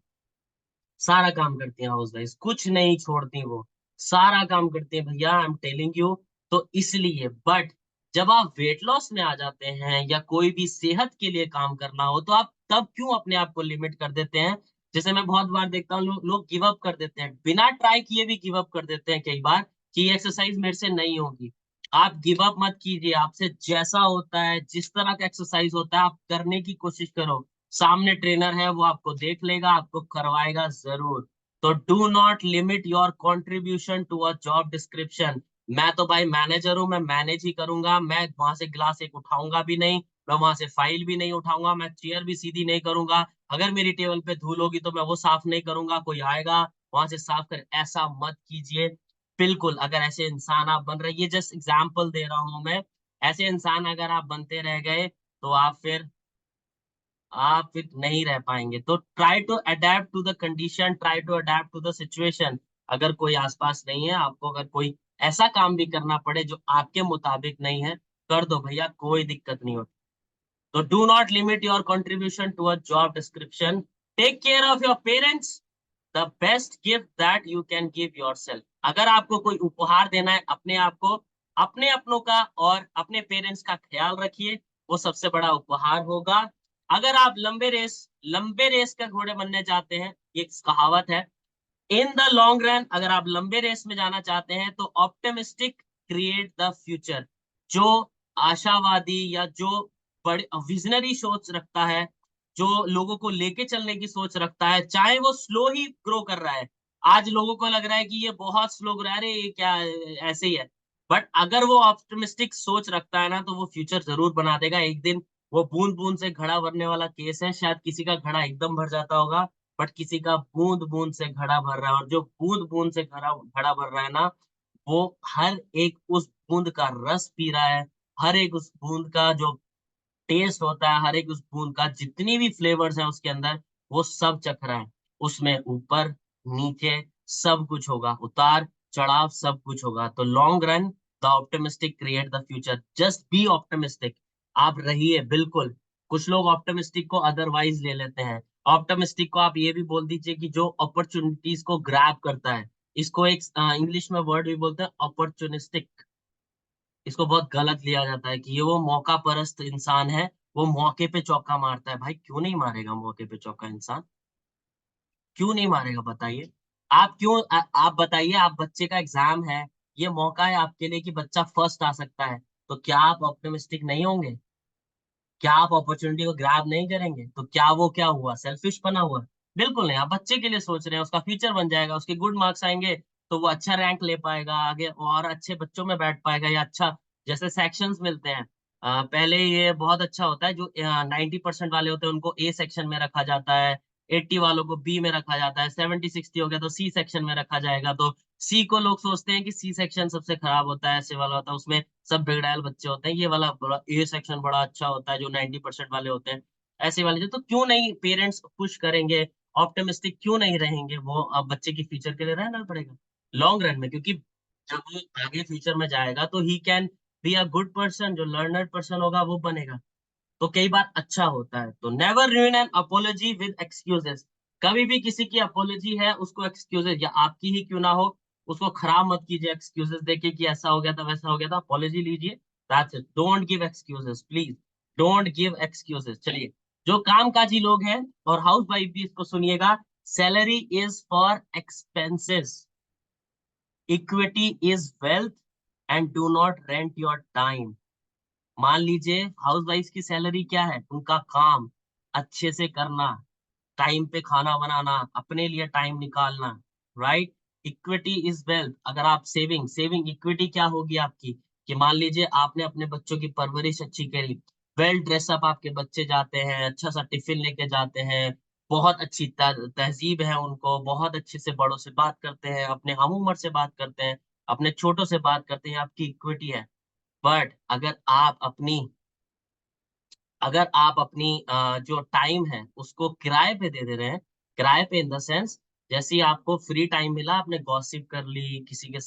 सारा काम करती हैं हाउस वाइफ, कुछ नहीं छोड़ती वो, सारा काम करती हैं भैया, आई एम टेलिंग यू। तो इसलिए, बट जब आप वेट लॉस में आ जाते हैं या कोई भी सेहत के लिए काम करना हो, तो आप तब क्यों अपने आप को लिमिट कर देते हैं? जैसे मैं बहुत बार देखता हूँ, लोग गिव अप कर देते हैं, बिना ट्राई किए भी गिव अप कर देते हैं कई बार, कि ये एक्सरसाइज मेरे से नहीं होगी। आप गिव अप मत कीजिए, आपसे जैसा होता है, जिस तरह का एक्सरसाइज होता है, आप करने की कोशिश करो। सामने ट्रेनर है, वो आपको देख लेगा, आपको करवाएगा जरूर। तो do not limit your contribution to a job description. मैं तो भाई मैनेजर हूं, मैं मैनेज ही करूंगा, मैं वहां से गिलास एक उठाऊंगा भी नहीं, मैं वहां से फाइल भी नहीं उठाऊंगा, मैं चेयर भी सीधी नहीं करूंगा, अगर मेरी टेबल पे धूल होगी तो मैं वो साफ नहीं करूंगा, कोई आएगा वहां से साफ कर, ऐसा मत कीजिए। बिल्कुल, अगर ऐसे इंसान आप बन रहे, ये जस्ट एग्जाम्पल दे रहा हूं मैं, ऐसे इंसान अगर आप बनते रह गए तो आप फिर नहीं रह पाएंगे। तो try to adapt to the condition, try to adapt to the situation. अगर कोई आसपास नहीं है, आपको अगर कोई ऐसा काम भी करना पड़े जो आपके मुताबिक नहीं है, कर दो भैया, कोई दिक्कत नहीं होती। तो do not limit your contribution to a job description. Take care of your parents, the best gift that you can give yourself. अगर आपको कोई उपहार देना है अपने आप को, अपने अपनों का और अपने पेरेंट्स का ख्याल रखिए, वो सबसे बड़ा उपहार होगा। अगर आप लंबे रेस का घोड़े बनने चाहते हैं, एक कहावत है, इन द लॉन्ग रन, अगर आप लंबे रेस में जाना चाहते हैं, तो ऑप्टिमिस्टिक क्रिएट द फ्यूचर। जो आशावादी या जो बड़े विजनरी सोच रखता है, जो लोगों को लेके चलने की सोच रखता है, चाहे वो स्लो ही ग्रो कर रहा है, आज लोगों को लग रहा है कि ये बहुत स्लो ग्रो, अरे ये क्या, ऐसे ही है, बट अगर वो ऑप्टिमिस्टिक सोच रखता है ना, तो वो फ्यूचर जरूर बना देगा एक दिन। वो बूंद बूंद से घड़ा भरने वाला केस है, शायद किसी का घड़ा एकदम भर जाता होगा, बट किसी का बूंद बूंद से घड़ा भर रहा है, और जो बूंद बूंद से घड़ा घड़ा भर रहा है ना, वो हर एक उस बूंद का रस पी रहा है, हर एक उस बूंद का जो टेस्ट होता है, हर एक उस बूंद का जितनी भी फ्लेवर्स हैं उसके अंदर, वो सब चख रहा है। उसमें ऊपर नीचे सब कुछ होगा, उतार चढ़ाव सब कुछ होगा। तो long run, the optimistic create the future, just be optimistic. आप रहिए बिल्कुल। कुछ लोग ऑप्टिमिस्टिक को अदरवाइज ले लेते हैं। ऑप्टिमिस्टिक को आप ये भी बोल दीजिए कि जो अपॉर्चुनिटीज को ग्रैब करता है। इसको एक इंग्लिश में वर्ड भी बोलते हैं, अपॉर्चुनिस्टिक। इसको बहुत गलत लिया जाता है कि ये वो मौका परस्त इंसान है, वो मौके पे चौका मारता है। भाई क्यों नहीं मारेगा मौके पे चौका इंसान? क्यों नहीं मारेगा बताइए? आप क्यों आप बताइए, आप बच्चे का एग्जाम है, ये मौका है आपके लिए कि बच्चा फर्स्ट आ सकता है, तो क्या आप ऑप्टिमिस्टिक नहीं होंगे? क्या आप अपॉर्चुनिटी को ग्रैब नहीं करेंगे? तो क्या वो क्या हुआ, सेल्फिश बना हुआ? बिल्कुल नहीं, आप बच्चे के लिए सोच रहे हैं, उसका फ्यूचर बन जाएगा, उसके गुड मार्क्स आएंगे तो वो अच्छा रैंक ले पाएगा आगे, और अच्छे बच्चों में बैठ पाएगा, या अच्छा, जैसे सेक्शंस मिलते हैं, पहले ये बहुत अच्छा होता है, जो 90% वाले होते हैं उनको ए सेक्शन में रखा जाता है, 80 वालों को बी में रखा जाता है, 70-60 हो गया तो सी सेक्शन में रखा जाएगा। तो सी को लोग सोचते हैं कि सी सेक्शन सबसे खराब होता है, ऐसे वाला होता है, उसमें सब बिगड़ैल बच्चे होते हैं, ये वाला बड़ा ए सेक्शन बड़ा अच्छा होता है, जो 90% वाले होते हैं, ऐसे वाले जो, तो क्यों नहीं पेरेंट्स पुश करेंगे, ऑप्टिमिस्टिक क्यों नहीं रहेंगे? वो अब बच्चे की फ्यूचर के लिए रहना पड़ेगा लॉन्ग रन में, क्योंकि जब वो आगे फ्यूचर में जाएगा तो he can be a good person, जो लर्नर पर्सन होगा वो बनेगा। तो कई बार अच्छा होता है। तो never ruin an apology with excuses. कभी भी किसी की अपोलॉजी है, उसको एक्सक्यूजेस, या आपकी ही क्यों ना हो, उसको खराब मत कीजिए एक्सक्यूजेस देके कि ऐसा हो गया था वैसा हो गया था। अपोलॉजी लीजिए, that's it, don't give excuses please, don't give excuses. चलिए, जो कामकाजी लोग हैं और हाउस वाइफ भी इसको सुनिएगा, salary is for expenses, equity is wealth, and do not rent your time. मान लीजिए हाउस वाइफ की सैलरी क्या है, उनका काम अच्छे से करना, टाइम पे खाना बनाना, अपने लिए टाइम निकालना, राइट? Equity is wealth. अगर आप सेविंग सेविंग इक्विटी क्या होगी आपकी, कि मान लीजिए आपने अपने बच्चों की परवरिश अच्छी करी, वेल ड्रेसअप आपके बच्चे जाते हैं, अच्छा सा टिफिन लेके जाते हैं, बहुत अच्छी तहजीब है उनको, बहुत अच्छे से बड़ों से बात करते हैं, अपने हम उम्र से बात करते हैं, अपने छोटों से बात करते हैं, आपकी इक्विटी है। बट अगर आप अपनी जो टाइम है उसको किराए पे दे दे रहे हैं, किराए पे इन द सेंस, जैसे ही आपको फ्री टाइम मिला, आपने गॉसिप कर ली किसी के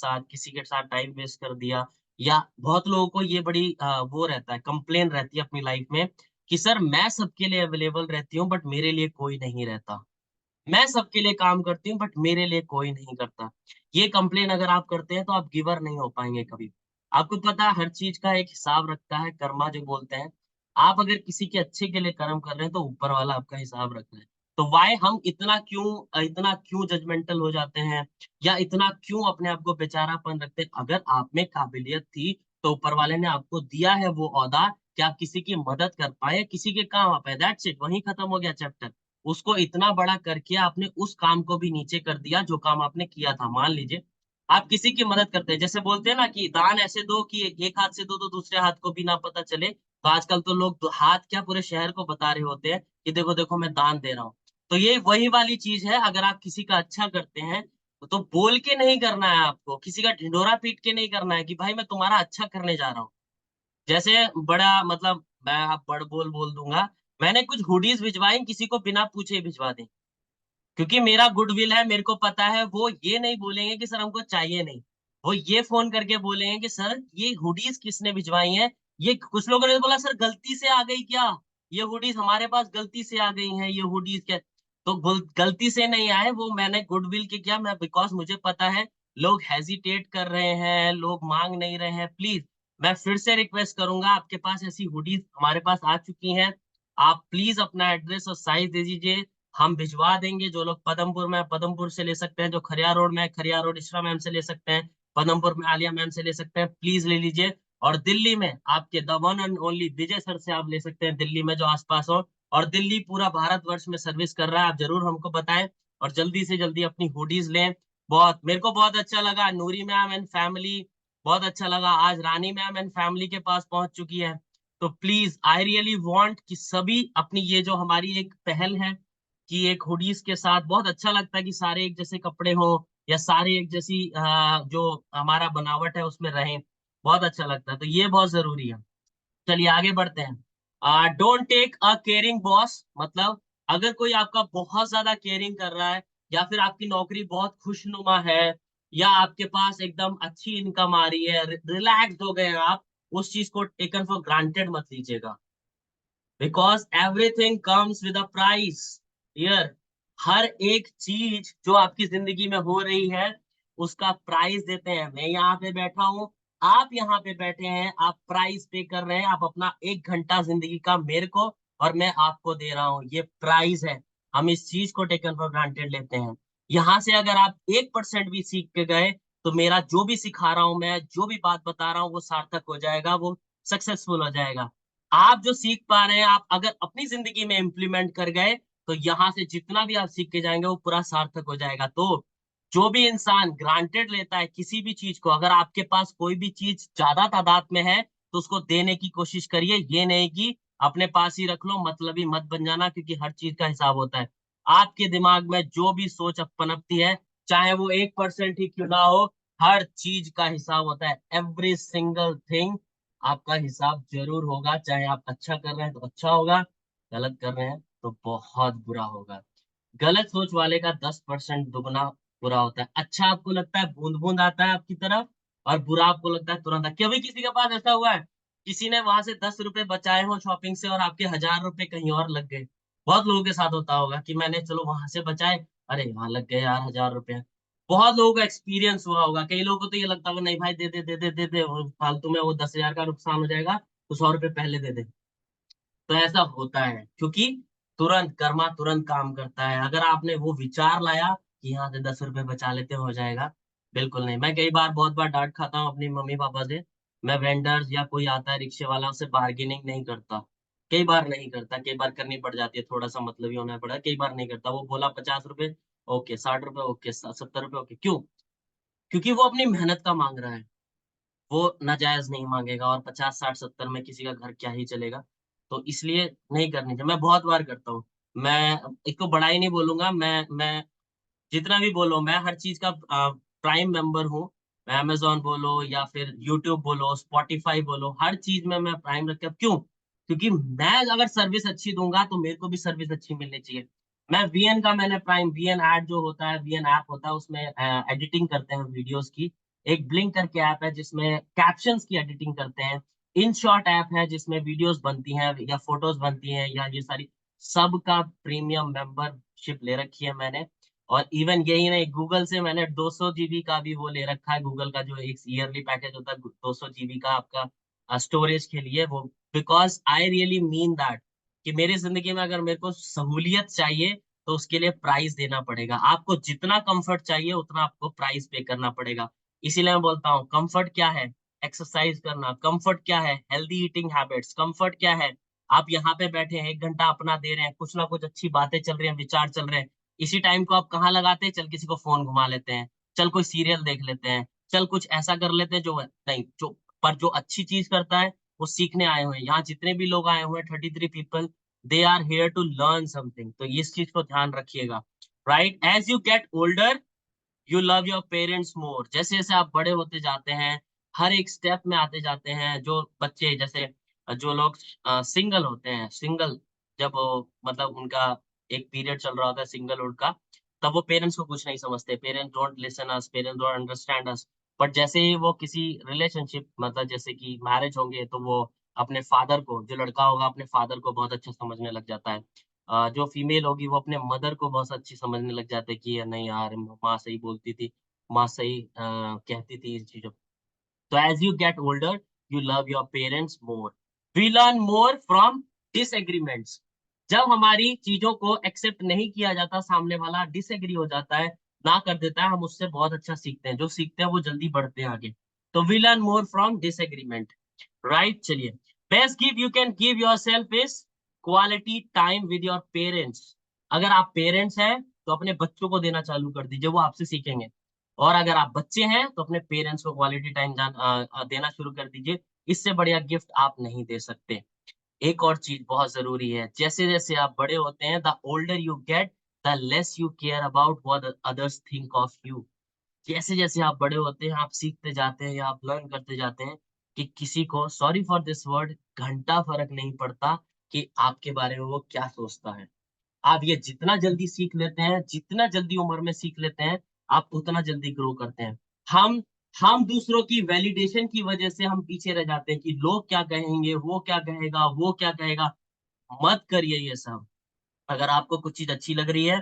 साथ टाइम वेस्ट कर दिया, या बहुत लोगों को ये बड़ी वो रहता है, कंप्लेन रहती है अपनी लाइफ में कि सर मैं सबके लिए अवेलेबल रहती हूँ बट मेरे लिए कोई नहीं रहता। मैं सबके लिए काम करती हूँ बट मेरे लिए कोई नहीं करता। ये कंप्लेन अगर आप करते हैं तो आप गिवर नहीं हो पाएँगे कभी। आपको पता है हर चीज़ का एक हिसाब रखता है, कर्मा जो बोलते हैं। आप अगर किसी के अच्छे के लिए कर्म कर रहे हैं तो ऊपर वाला आपका हिसाब रख रहा है। तो व्हाय हम इतना क्यों जजमेंटल हो जाते हैं या इतना क्यों अपने आप को बेचारापन रखते हैं? अगर आप में काबिलियत थी तो ऊपर वाले ने आपको दिया है वो ओहदा कि आप किसी की मदद कर पाएँ, किसी के काम आ पाएँ, दैट्स इट, वहीं खत्म हो गया चैप्टर। उसको इतना बड़ा करके आपने उस काम को भी नीचे कर दिया जो काम आपने किया था। मान लीजिए, आप किसी की मदद करते हैं, जैसे बोलते हैं ना कि दान ऐसे दो कि एक हाथ से दो तो दूसरे हाथ को भी ना पता चले। तो आजकल तो लोग तो हाथ क्या पूरे शहर को बता रहे होते हैं कि देखो, देखो मैं दान दे रहा हूँ। तो ये वही वाली चीज़ है, अगर आप किसी का अच्छा करते हैं, तो बोल के नहीं करना है आपको, किसी का ढिंढोरा पीट के नहीं करना है कि भाई मैं तुम्हारा अच्छा करने जा रहा हूँ। जैसे बड़ा मतलब मैं अब बड़ बोल बोल दूँगा, मैंने कुछ हुडीज़ भिजवाई किसी को बिना पूछे ही भिजवा दी। क्योंकि मेरा गुडविल है, मेरे को पता है वो ये नहीं बोलेंगे कि सर हमको चाहिए नहीं। वो ये फ़ोन करके बोलेंगे कि सर ये हुडीज़ किसने भिजवाई हैं? ये कुछ लोगों ने बोला सर गलती से आ गई क्या? ये हुडीज़ हमारे पास गलती से आ गई हैं, ये हुडीज़ क्या तो गलती से नहीं आए, वो मैंने गुडविल के किया, मैं बिकॉज़ मुझे पता है लोग हेजिटेट कर रहे हैं, लोग माँग नहीं रहे हैं। प्लीज़ मैं फिर से रिक्वेस्ट करूँगा, आपके पास ऐसी हुडीज़ हमारे पास आ चुकी हैं। आप प्लीज़ अपना एड्रेस और साइज़ दे दीजिए। हम भिजवा देंगे। जो लोग पदमपुर में हैं, पदमपुर से ले सकते हैं, जो खरियार रोड में है, खरियार रोड इशरा मैम से ले सकते हैं, पदमपुर में आलिया मैम से ले सकते हैं, प्लीज़ ले लीजिए। और दिल्ली में आपके the one and only Vijay sir से आप ले सकते हैं, दिल्ली में जो आस-पास हो। और दिल्ली पूरा भारतवर्ष में सर्विस कर रहा है, आप ज़रूर हमको बताएँ और जल्दी से जल्दी अपनी हुडीज़ लें। बहुत मेरे को बहुत अच्छा लगा, नूरी मैम एंड फैमिली बहुत अच्छा लगा। आज रानी मैम एंड फैमिली के पास पहुँच चुकी है। तो प्लीज़ आई रियली वांट कि सभी अपनी ये जो हमारी एक पहल है कि एक हुडीज़ के साथ बहुत अच्छा लगता है कि सारे एक जैसे कपड़े हों या सारे एक जैसी जो हमारा बनावट है उसमें रहें, बहुत अच्छा लगता है, तो ये बहुत ज़रूरी है। चलिए आगे बढ़ते हैं। Don't take a caring boss, मतलब अगर कोई आपका बहुत ज़्यादा केयरिंग कर रहा है या फिर आपकी नौकरी बहुत खुशनुमा है या आपके पास एकदम अच्छी इनकम आ रही है, रिलैक्स्ड हो गए हैं आप, उस चीज़ को टेकन फॉर ग्रांटेड मत लीजिएगा। Because everything comes with a price. Here हर एक चीज़ जो आपकी ज़िंदगी में हो रही है, उसका प्राइस देते हैं। मैं यहाँ पे बैठा हूँ, आप यहाँ पे बैठे हैं, आप प्राइस पे कर रहे हैं, आप अपना 1 घंटा ज़िंदगी का मेरे को और मैं आपको दे रहा हूँ, ये प्राइस है। हम इस चीज़ को टेकन फॉर ग्रांटेड लेते हैं। यहाँ से अगर आप 1% भी सीख के गए, तो मेरा जो भी सिखा रहा हूँ मैं, जो भी बात बता रहा हूँ, वो सार्थक हो जाएगा, वो सक्सेसफुल हो जाएगा। आप जो सीख पा रहे हैं, आप अगर अपनी ज़िंदगी में इम्प्लीमेंट कर गए, तो यहाँ से जितना भी आप सीख के जाएँगे, वो पूरा सार्थक हो जाएगा। तो जो भी इंसान ग्रांटेड लेता है किसी भी चीज़ को, अगर आपके पास कोई भी चीज़ ज़्यादा तादाद में है, तो उसको देने की कोशिश करिए। ये नहीं कि अपने पास ही रख लो, मतलबी मत बन जाना क्योंकि हर चीज़ का हिसाब होता है। आपके दिमाग में जो भी सोच पनपती है, चाहे वो 1% ही क्यों ना हो, हर चीज़ का हिसाब होता है। एवरी सिंगल थिंग आपका हिसाब ज़रूर होगा, चाहे आप अच्छा कर रहे हैं तो अच्छा होगा, गलत कर रहे हैं तो बहुत बुरा होगा। गलत सोच वाले का 10% दुगना बुरा होता है। अच्छा आपको लगता है बूँद-बूँद आता है आपकी तरफ और बुरा आपको लगता है तुरंत। कभी किसी के पास ऐसा हुआ है? किसी ने वहाँ से ₹10 बचाए हों शॉपिंग से और आपके ₹1000 कहीं और लग गए। बहुत लोगों के साथ होता होगा कि मैंने चलो वहाँ से बचाए, अरे! यहाँ लग गए यार ₹1000। बहुत लोगों को एक्सपीरियंस हुआ होगा। कई लोगों को तो ये लगता होगा नहीं भाई दे दे, दे दे, दे दे, वो फालतू में वो 10,000 का नुकसान हो जाएगा, तो ₹100 पहले दे दे। तो ऐसा होता है क्योंकि तुरंत कर्मा तुरंत काम करता है। अगर आपने वो विचार लाया कि यहाँ से ₹10 बचा लेते हो जाएगा, बिल्कुल नहीं। मैं कई बार बहुत बार डाँट खाता हूँ अपनी मम्मी-पापा से। मैं वेंडर्स या कोई आता है रिक्शे वाला उससे बार्गेनिंग नहीं करता। कई बार नहीं करता, कई बार करनी पड़ जाती है, थोड़ा-सा मतलबी होना पड़ा, कई बार नहीं करता। वो बोला ₹50 ओके, ₹60 ओके, ₹70 ओके। क्यों? क्योंकि वो अपनी मेहनत का माँग रहा है। वो नाजायज़ नहीं माँगेगा और 50, 60, 70 में किसी का घर क्या ही चलेगा। तो इसलिए नहीं करनी चाहिए। मैं बहुत बार करता हूँ। मैं एक तो बड़ाई नहीं बोलूँगा, मैं जितना भी बोलो मैं हर चीज़ का प्राइम मेंबर हूँ। अमेज़न बोलो या फिर यूट्यूब बोलो, स्पॉटिफ़ाई बोलो, हर चीज़ में मैं प्राइम रख के क्यों? क्योंकि मैं अगर सर्विस अच्छी दूँगा तो मेरे को भी सर्विस अच्छी मिलनी चाहिए। मैं वीएन का, मैंने प्राइम वीएन ऐड जो होता है, वीएन ऐप होता है, उसमें एडिटिंग करते हैं वीडियोस की। एक ब्लिंक करके ऐप है जिसमें कैप्शंस की एडिटिंग करते हैं। इन शॉर्ट ऐप है जिसमें वीडियोस बनती हैं या फोटोज बनती हैं, या ये सारी सब का प्रीमियम मेंबरशिप ले रखी है मैंने। और इवन यही नहीं, गूगल से मैंने 200 जीबी का भी वो ले रखा है, गूगल का जो एक ईयरली पैकेज होता है 200 जीबी का आपका स्टोरेज के लिए वो। Because I really mean that कि मेरी जिंदगी में अगर मेरे को सहूलियत चाहिए तो उसके लिए प्राइस देना पड़ेगा। आपको जितना कंफर्ट चाहिए उतना आपको प्राइस पे करना पड़ेगा। इसीलिए मैं बोलता हूँ कंफर्ट क्या है, एक्सरसाइज करना। कंफर्ट क्या है, हेल्दी ईटिंग हैबिट्स। कंफर्ट क्या है, आप यहाँ पे बैठे हैं 1 घंटा अपना दे रहे हैं, कुछ ना कुछ अच्छी बातें चल रही हैं, विचार चल रहे हैं। इसी टाइम को आप कहाँ लगाते हैं, चल किसी को फोन घुमा लेते हैं, चल कोई सीरियल देख लेते हैं, चल कुछ ऐसा कर लेते हैं जो नहीं, जो पर जो अच्छी चीज करता है वो सीखने आए हुए हैं। यहाँ जितने भी लोग आए हुए हैं 33 people, they are here to learn something. तो इस चीज को ध्यान रखिएगा। Right, as you get older you love your parents more. जैसे जैसे आप बड़े होते जाते हैं, हर एक स्टेप में आते जाते हैं, जो बच्चे जैसे जो लोग सिंगल होते हैं, सिंगल जब वो, मतलब उनका एक पीरियड चल रहा होता है सिंगलहुड का, तब वो पेरेंट्स को कुछ नहीं समझते, parents don't listen us, parents don't understand us. But जैसे ही वो किसी रिलेशनशिप, मतलब जैसे कि मैरिज होंगे, तो वो अपने फादर को, जो लड़का होगा अपने फादर को बहुत अच्छा समझने लग जाता है। जो फीमेल होगी वो अपने मदर को बहुत अच्छी समझने लग जाते हैं कि नहीं यार, माँ सही बोलती थी, माँ सही कहती थी इस चीजों। तो as you get older you love your parents more. We learn more from disagreements. जब हमारी चीजों को एक्सेप्ट नहीं किया जाता, सामने वाला डिसएग्री हो जाता है, ना कर देता है, हम उससे बहुत अच्छा सीखते हैं। जो सीखते हैं वो जल्दी बढ़ते हैं आगे। तो we learn more from disagreement. Right, चलिए। Best gift you can give yourself is quality time with your parents. अगर आप पेरेंट्स हैं तो अपने बच्चों को देना चालू कर दीजिए, वो आपसे सीखेंगे। और अगर आप बच्चे हैं तो अपने पेरेंट्स को क्वालिटी टाइम देना शुरू कर दीजिए। इससे बढ़िया गिफ्ट आप नहीं दे सकते। एक और चीज बहुत जरूरी है, जैसे जैसे आप बड़े होते हैं, the older you get the less you care about what others think of you. जैसे जैसे आप बड़े होते हैं, आप सीखते जाते हैं या आप लर्न करते जाते हैं कि किसी को, सॉरी फॉर दिस वर्ड, घंटा फर्क नहीं पड़ता कि आपके बारे में वो क्या सोचता है। आप ये जितना जल्दी सीख लेते हैं, जितना जल्दी उम्र में सीख लेते हैं, आप उतना जल्दी ग्रो करते हैं। हम हम दूसरों की वैलिडेशन की वजह से हम पीछे रह जाते हैं कि लोग क्या कहेंगे, वो क्या कहेगा, वो क्या कहेगा। मत करिए ये सब। अगर आपको कुछ चीज अच्छी लग रही है,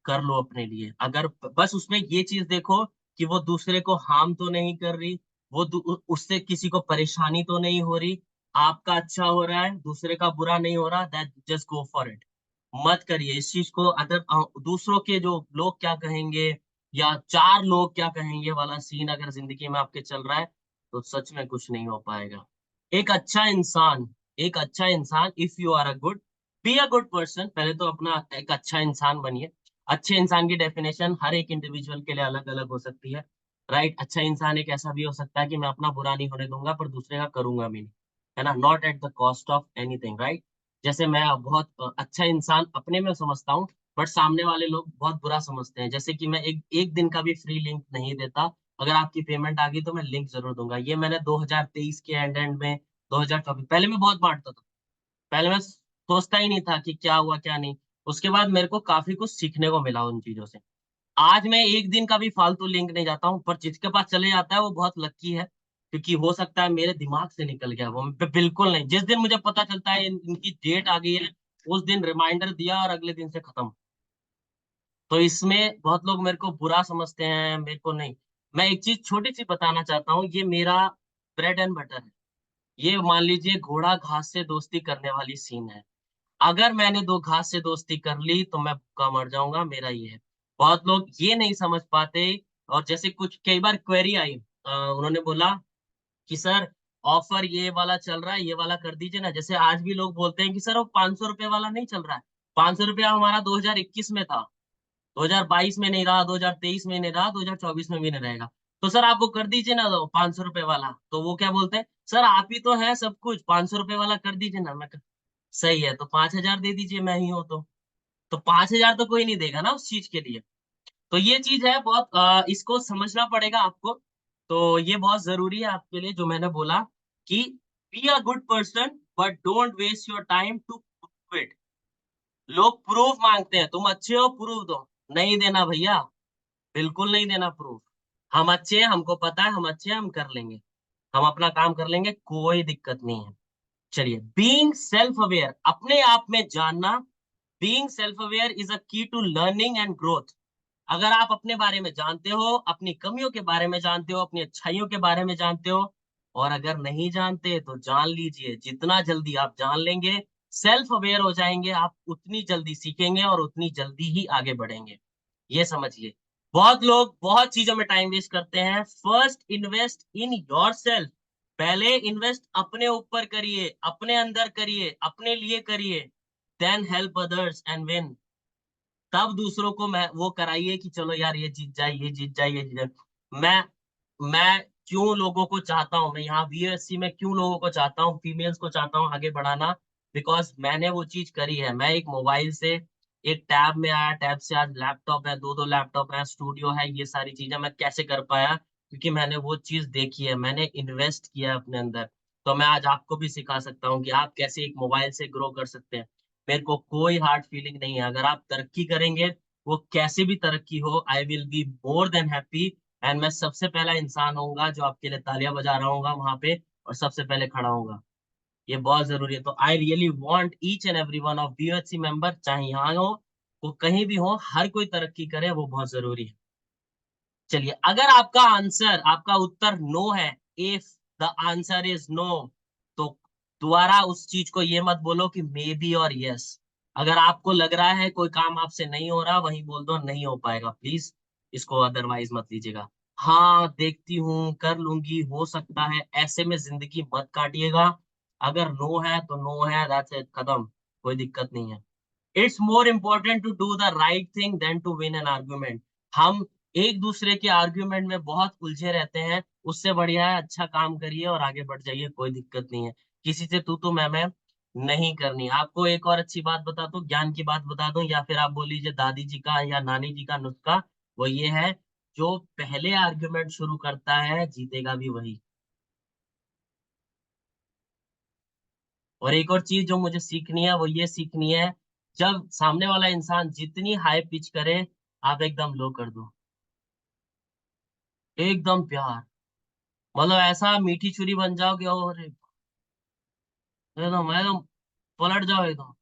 कर लो अपने लिए। अगर बस उसमें ये चीज देखो कि वो दूसरे को हार्म तो नहीं कर रही, वो उससे किसी को परेशानी तो नहीं हो रही, आपका अच्छा हो रहा है, दूसरे का बुरा नहीं हो रहा, that just go for it. मत करिए इस चीज को। अगर दूसरों के जो लोग क्या कहेंगे या 4 लोग क्या कहेंगे वाला सीन अगर जिंदगी में आपके चल रहा है, तो सच में कुछ नहीं हो पाएगा। एक अच्छा इंसान, एक अच्छा इंसान, if you are a good, be a good person. पहले तो अपना एक अच्छा इंसान बनिए। अच्छे इंसान की डेफिनेशन हर एक इंडिविजुअल के लिए अलग अलग हो सकती है। राइट, अच्छा इंसान एक ऐसा भी हो सकता है कि मैं अपना बुरा नहीं होने दूंगा पर दूसरे का करूंगा भी नहीं, है ना, not at the cost of anything. Right, जैसे मैं बहुत अच्छा इंसान अपने में समझता हूँ, बट सामने वाले लोग बहुत बुरा समझते हैं। जैसे कि मैं एक एक दिन का भी फ्री लिंक नहीं देता। अगर आपकी पेमेंट आ गई तो मैं लिंक जरूर दूंगा। ये मैंने 2023 के एंड में, 2024, पहले मैं बहुत बांटता था। पहले मैं सोचता ही नहीं था कि क्या हुआ क्या नहीं। उसके बाद मेरे को काफी कुछ सीखने को मिला उन चीजों से। आज मैं एक दिन का भी फालतू लिंक नहीं जाता हूँ, पर जिसके पास चले जाता है वो बहुत लकी है, क्योंकि हो सकता है मेरे दिमाग से निकल गया वो। बिल्कुल नहीं, जिस दिन मुझे पता चलता है इनकी डेट आ गई है, उस दिन रिमाइंडर दिया और अगले दिन से खत्म। तो इसमें बहुत लोग मेरे को बुरा समझते हैं, मेरे को नहीं। मैं एक चीज छोटी सी बताना चाहता हूँ, ये मेरा ब्रेड एंड बटर है। ये मान लीजिए घोड़ा घास से दोस्ती करने वाली सीन है। अगर मैंने 2 घास से दोस्ती कर ली तो मैं भूखा मर जाऊंगा, मेरा ये है। बहुत लोग ये नहीं समझ पाते। और जैसे कुछ कई बार क्वेरी आई, उन्होंने बोला कि सर ऑफर ये वाला चल रहा है, ये वाला कर दीजिए ना। जैसे आज भी लोग बोलते हैं कि सर वो 500 रुपये वाला नहीं चल रहा है। 500 रुपया हमारा 2021 में था, 2022 में नहीं रहा, 2023 में नहीं रहा, 2024 में भी नहीं रहेगा। तो सर आप वो कर दीजिए ना 500 रुपये वाला। तो वो क्या बोलते हैं, सर आप ही तो है सब कुछ, 500 रुपये वाला कर दीजिए ना। मैं सही है, तो 5,000 दे दीजिए, मैं ही हूं तो 5,000 तो कोई नहीं देगा ना उस चीज के लिए। तो ये चीज है बहुत, इसको समझना पड़ेगा आपको। तो ये बहुत जरूरी है आपके लिए जो मैंने बोला कि be a good person but don't waste your time to quit. लोग प्रूफ मांगते हैं, तुम अच्छे हो प्रूफ दो। नहीं देना भैया, बिल्कुल नहीं देना प्रूफ। हम अच्छे हैं, हमको पता है हम अच्छे हैं, हम कर लेंगे, हम अपना काम कर लेंगे, कोई दिक्कत नहीं है। चलिए, बीइंग सेल्फ अवेयर, अपने आप में जानना। Being self aware is a की टू लर्निंग एंड ग्रोथ। अगर आप अपने बारे में जानते हो, अपनी कमियों के बारे में जानते हो, अपनी अच्छाइयों के बारे में जानते हो, और अगर नहीं जानते तो जान लीजिए, जितना जल्दी आप जान लेंगे, सेल्फ अवेयर हो जाएंगे, आप उतनी जल्दी सीखेंगे और उतनी जल्दी ही आगे बढ़ेंगे। ये समझिए। बहुत लोग बहुत चीजों में टाइम वेस्ट करते हैं। First invest in yourself. पहले इन्वेस्ट अपने ऊपर करिए, अपने अंदर करिए, अपने लिए करिए। Then help others and win. तब दूसरों को मैं वो कराइए कि चलो यार ये जीत जाए, ये जीत जाए, ये जीत जाए। मैं क्यों लोगों को चाहता हूँ, मैं यहाँ वीएससी में क्यों लोगों को चाहता हूँ, फीमेल्स को चाहता हूँ आगे बढ़ाना। बिकॉज मैंने वो चीज करी है। मैं एक मोबाइल से एक टैब में आया, टैब से आज लैपटॉप है, दो दो लैपटॉप है, स्टूडियो है, ये सारी चीजें मैं कैसे कर पाया? क्योंकि मैंने वो चीज देखी है, मैंने इन्वेस्ट किया है अपने अंदर। तो मैं आज आपको भी सिखा सकता हूँ कि आप कैसे एक मोबाइल से ग्रो कर सकते हैं। मेरे को कोई हार्ड फीलिंग नहीं है। अगर आप तरक्की करेंगे, वो कैसे भी तरक्की हो, I will be more than happy. And मैं सबसे पहला इंसान होऊंगा जो आपके लिए तालियां बजा रहा हूँ वहां पे, और सबसे पहले खड़ा होऊंगा। ये बहुत जरूरी है। तो I really want each and every one of BHC member, चाहे यहाँ हो, वो कहीं भी हो, हर कोई तरक्की करे, वो बहुत जरूरी है। चलिए, अगर आपका आंसर, आपका उत्तर नो है, if the answer is no, तो दोबारा उस चीज को ये मत बोलो कि मे बी और यस। अगर आपको लग रहा है कोई काम आपसे नहीं हो रहा, वहीं बोल दो नहीं हो पाएगा, प्लीज। इसको अदरवाइज मत लीजिएगा। हाँ देखती हूँ, कर लूंगी, हो सकता है, ऐसे में जिंदगी मत काटिएगा। अगर नो है तो नो है, दैट्स इट, खत्म। कोई दिक्कत नहीं है। It's more important to do the right thing than to win an argument. हम एक दूसरे के आर्ग्यूमेंट में बहुत उलझे रहते हैं, उससे बढ़िया है अच्छा काम करिए और आगे बढ़ जाइए, कोई दिक्कत नहीं है। किसी से तू मैं नहीं करनी। आपको एक और अच्छी बात बता दूं, ज्ञान की बात बता दूं, या फिर आप बोल लीजिए दादी जी का या नानी जी का नुस्खा, वो ये है, जो पहले आर्ग्यूमेंट शुरू करता है जीतेगा भी वही। और एक और चीज जो मुझे सीखनी है, वो ये सीखनी है, जब सामने वाला इंसान जितनी हाई पिच करे, आप एकदम लो कर दो। एकदम प्यार, मतलब ऐसा मीठी छुरी बन जाओ कि और एकदम एकदम पलट जाओ एकदम।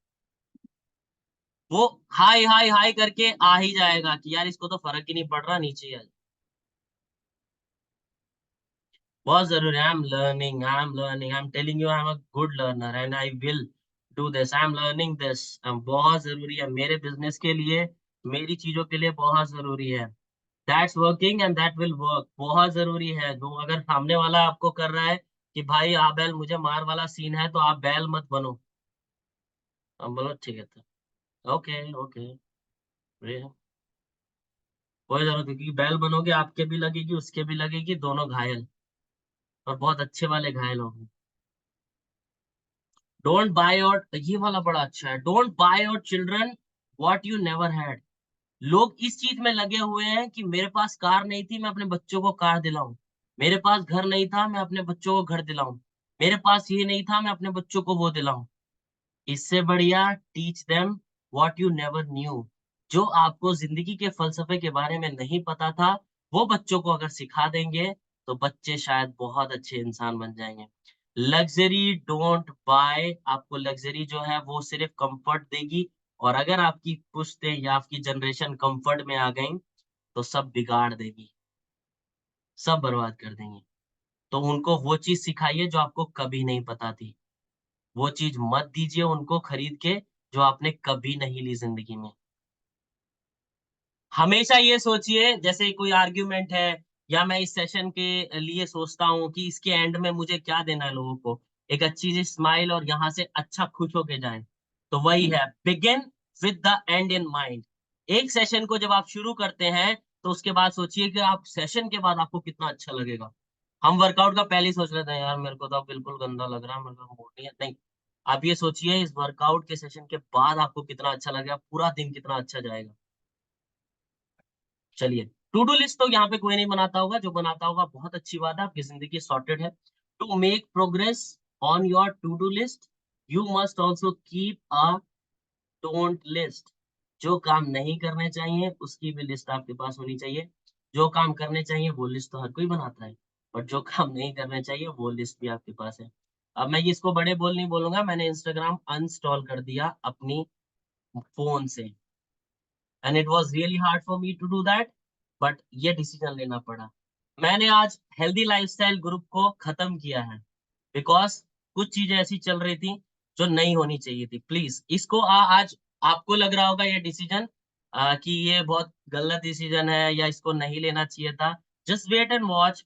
वो हाई हाई हाई करके आ ही जाएगा कि यार इसको तो फर्क ही नहीं पड़ रहा, नीचे ही आ। बहुत जरूरी है। I am telling you, I am a good learner and I will do this, I am learning this. बहुत जरूरी है मेरे बिजनेस के लिए, मेरी चीजों के लिए बहुत जरूरी है। That's working and that will work. बहुत जरूरी है। जो अगर सामने वाला आपको कर रहा है कि भाई आ बैल मुझे मार वाला सीन है, तो आप बैल मत बनो। हम बोलो ठीक है तो ओके ओके, कोई जरूरत नहीं, क्योंकि बैल बनोगे आपके भी लगेगी, उसके भी लगेगी, दोनों घायल, और बहुत अच्छे वाले घायल होंगे। डोंट बाय योर, ये वाला बड़ा अच्छा है, don't by your children what you never had. लोग इस चीज में लगे हुए हैं कि मेरे पास कार नहीं थी, मैं अपने बच्चों को कार दिलाऊं। मेरे पास घर नहीं था, मैं अपने बच्चों को घर दिलाऊं। मेरे पास ये नहीं था, मैं अपने बच्चों को वो दिलाऊं। इससे बढ़िया teach them what you never knew. जो आपको जिंदगी के फलसफे के बारे में नहीं पता था, वो बच्चों को अगर सिखा देंगे, तो बच्चे शायद बहुत अच्छे इंसान बन जाएंगे। Luxury don't buy. आपको लग्जरी जो है वो सिर्फ कंफर्ट देगी, और अगर आपकी पुश्तें या आपकी जनरेशन कंफर्ट में आ गई, तो सब बिगाड़ देगी, सब बर्बाद कर देंगी। तो उनको वो चीज सिखाइए जो आपको कभी नहीं पता थी। वो चीज मत दीजिए उनको खरीद के जो आपने कभी नहीं ली जिंदगी में। हमेशा ये सोचिए, जैसे कोई आर्ग्यूमेंट है, या मैं इस सेशन के लिए सोचता हूँ कि इसके एंड में मुझे क्या देना है लोगों को, एक अच्छी सी स्माइल, और यहाँ से अच्छा खुश होके जाएं। तो वही है, begin with the and in mind. एक सेशन को जब आप शुरू करते हैं, तो उसके बाद सोचिए कि आप सेशन के बाद आपको कितना अच्छा लगेगा। हम वर्कआउट का पहले ही सोच लेते हैं, यार मेरे को तो अब बिल्कुल गंदा लग रहा है, मेरे को मूड नहीं है, नहीं। आप ये सोचिए इस वर्कआउट के सेशन के बाद आपको कितना अच्छा लगेगा, पूरा दिन कितना अच्छा जाएगा। चलिए, टू डू लिस्ट तो यहाँ पे कोई नहीं बनाता होगा, जो बनाता होगा बहुत अच्छी बात है, आपकी जिंदगी सॉर्टेड है। To make progress on your to do list, you must also keep a don't list. जो काम नहीं करने चाहिए उसकी भी लिस्ट आपके पास होनी चाहिए। जो काम करने चाहिए वो लिस्ट तो हर कोई बनाता है, बट जो काम नहीं करने चाहिए वो लिस्ट भी आपके पास है। अब मैं इसको बड़े बोल नहीं बोलूंगा, मैंने इंस्टाग्राम अनइंस्टॉल कर दिया अपनी फ़ोन से, and it was really hard for me to do that, but ये डिसीजन लेना पड़ा। मैंने आज हेल्दी लाइफ़स्टाइल ग्रुप को खत्म किया है, बिकॉज़ कुछ चीज़ें ऐसी चल रही थी जो नहीं होनी चाहिए थी। प्लीज़ इसको आज आपको लग रहा होगा ये डिसीजन कि ये बहुत गलत डिसीजन है या इसको नहीं लेना चाहिए था। Just wait and watch.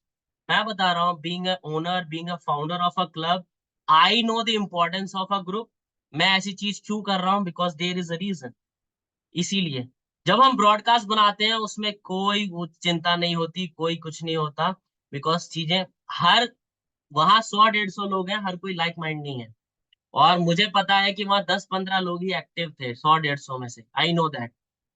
मैं बता रहा हूँ, being a owner, being a founder of a club, I know the importance of a group. मैं ऐसी चीज़ क्यों कर रहा हूँ? Because there is a reason. इसीलिए जब हम ब्रॉडकास्ट बनाते हैं उसमें कोई वो चिंता नहीं होती, कोई कुछ नहीं होता, बिकॉज़ चीज़ें हर वहाँ 100 डेढ़ 100 लोग हैं, हर कोई लाइक माइंड नहीं है। और मुझे पता है कि वहाँ 10-15 लोग ही एक्टिव थे 100 डेढ़ 100 में से, आई नो दैट।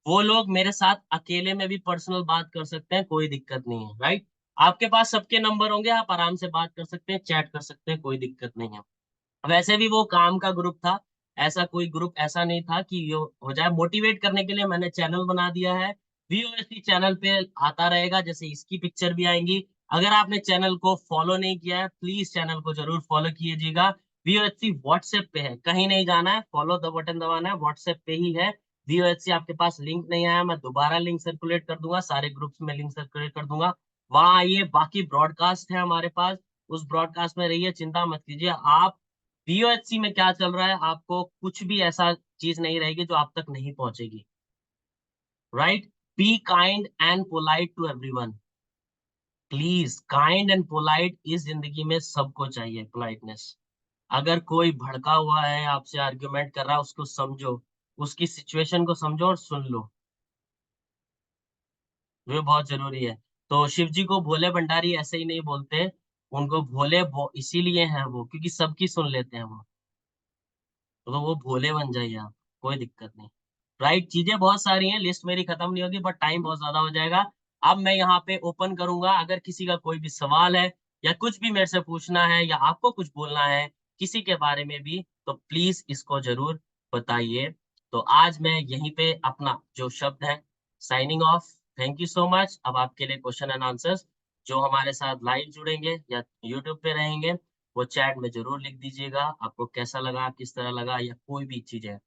वो लोग मेरे साथ अकेले में भी पर्सनल बात कर सकते हैं, कोई दिक्कत नहीं है, राइट? आपके पास सबके नंबर होंगे, आप आराम से बात कर सकते हैं, चैट कर सकते हैं, कोई दिक्कत नहीं है। वैसे भी वो काम का ग्रुप था, ऐसा कोई ग्रुप ऐसा नहीं था कि यो हो जाए। मोटिवेट करने के लिए मैंने चैनल बना दिया है, वीओएससी चैनल पे आता रहेगा, जैसे इसकी पिक्चर भी आएँगी। अगर आपने चैनल को फॉलो नहीं किया है, प्लीज़ चैनल को ज़रूर फॉलो कीजिएगा। वीओएससी व्हाट्सएप पे है, कहीं नहीं जाना है, फॉलो द बटन दबाना है, व्हाट्सएप पे ही है। वीओएससी आपके पास लिंक नहीं आया, मैं दोबारा लिंक सर्कुलेट कर दूँगा, सारे ग्रुप्स में लिंक सर्कुलेट कर दूँगा। वहाँ आइए, बाकी ब्रॉडकास्ट है हमारे पास, उस ब्रॉडकास्ट में रहिए, चिंता मत कीजिए। आप बीओएचसी में क्या चल रहा है, आपको कुछ भी ऐसा चीज़ नहीं रहेगी जो आप तक नहीं पहुँचेगी, right? Be kind and polite to everyone. Please, kind and polite इस ज़िंदगी में सबको चाहिए, पोलाइटनेस। अगर कोई भड़का हुआ है, आपसे आर्गुमेंट कर रहा है, उसको समझो, उसकी सिचुएशन को समझो और सुन लो, ये बहुत ज़रूरी है। तो शिव जी को भोले भंडारी ऐसे ही नहीं बोलते, उनको भोले इसीलिए हैं वो, क्योंकि सबकी सुन लेते हैं वो। तो वो भोले बन जाइए आप, कोई दिक्कत नहीं। राइट, चीज़ें बहुत सारी हैं, लिस्ट मेरी खत्म नहीं होगी, बट टाइम बहुत ज़्यादा हो जाएगा। अब मैं यहाँ पे ओपन करूँगा, अगर किसी का कोई भी सवाल है या कुछ भी मेरे से पूछना है या आपको कुछ बोलना है, किसी के बारे में भी, तो प्लीज़ इसको ज़रूर बताइए। तो आज मैं यहीं पे अपना जो शब्द है, signing off. Thank you so much. अब आपके लिए क्वेश्चन एंड आंसर्स, जो हमारे साथ लाइव जुड़ेंगे या यूट्यूब पे रहेंगे, वो चैट में ज़रूर लिख दीजिएगा, आपको कैसा लगा, किस तरह लगा या कोई भी चीज़ है।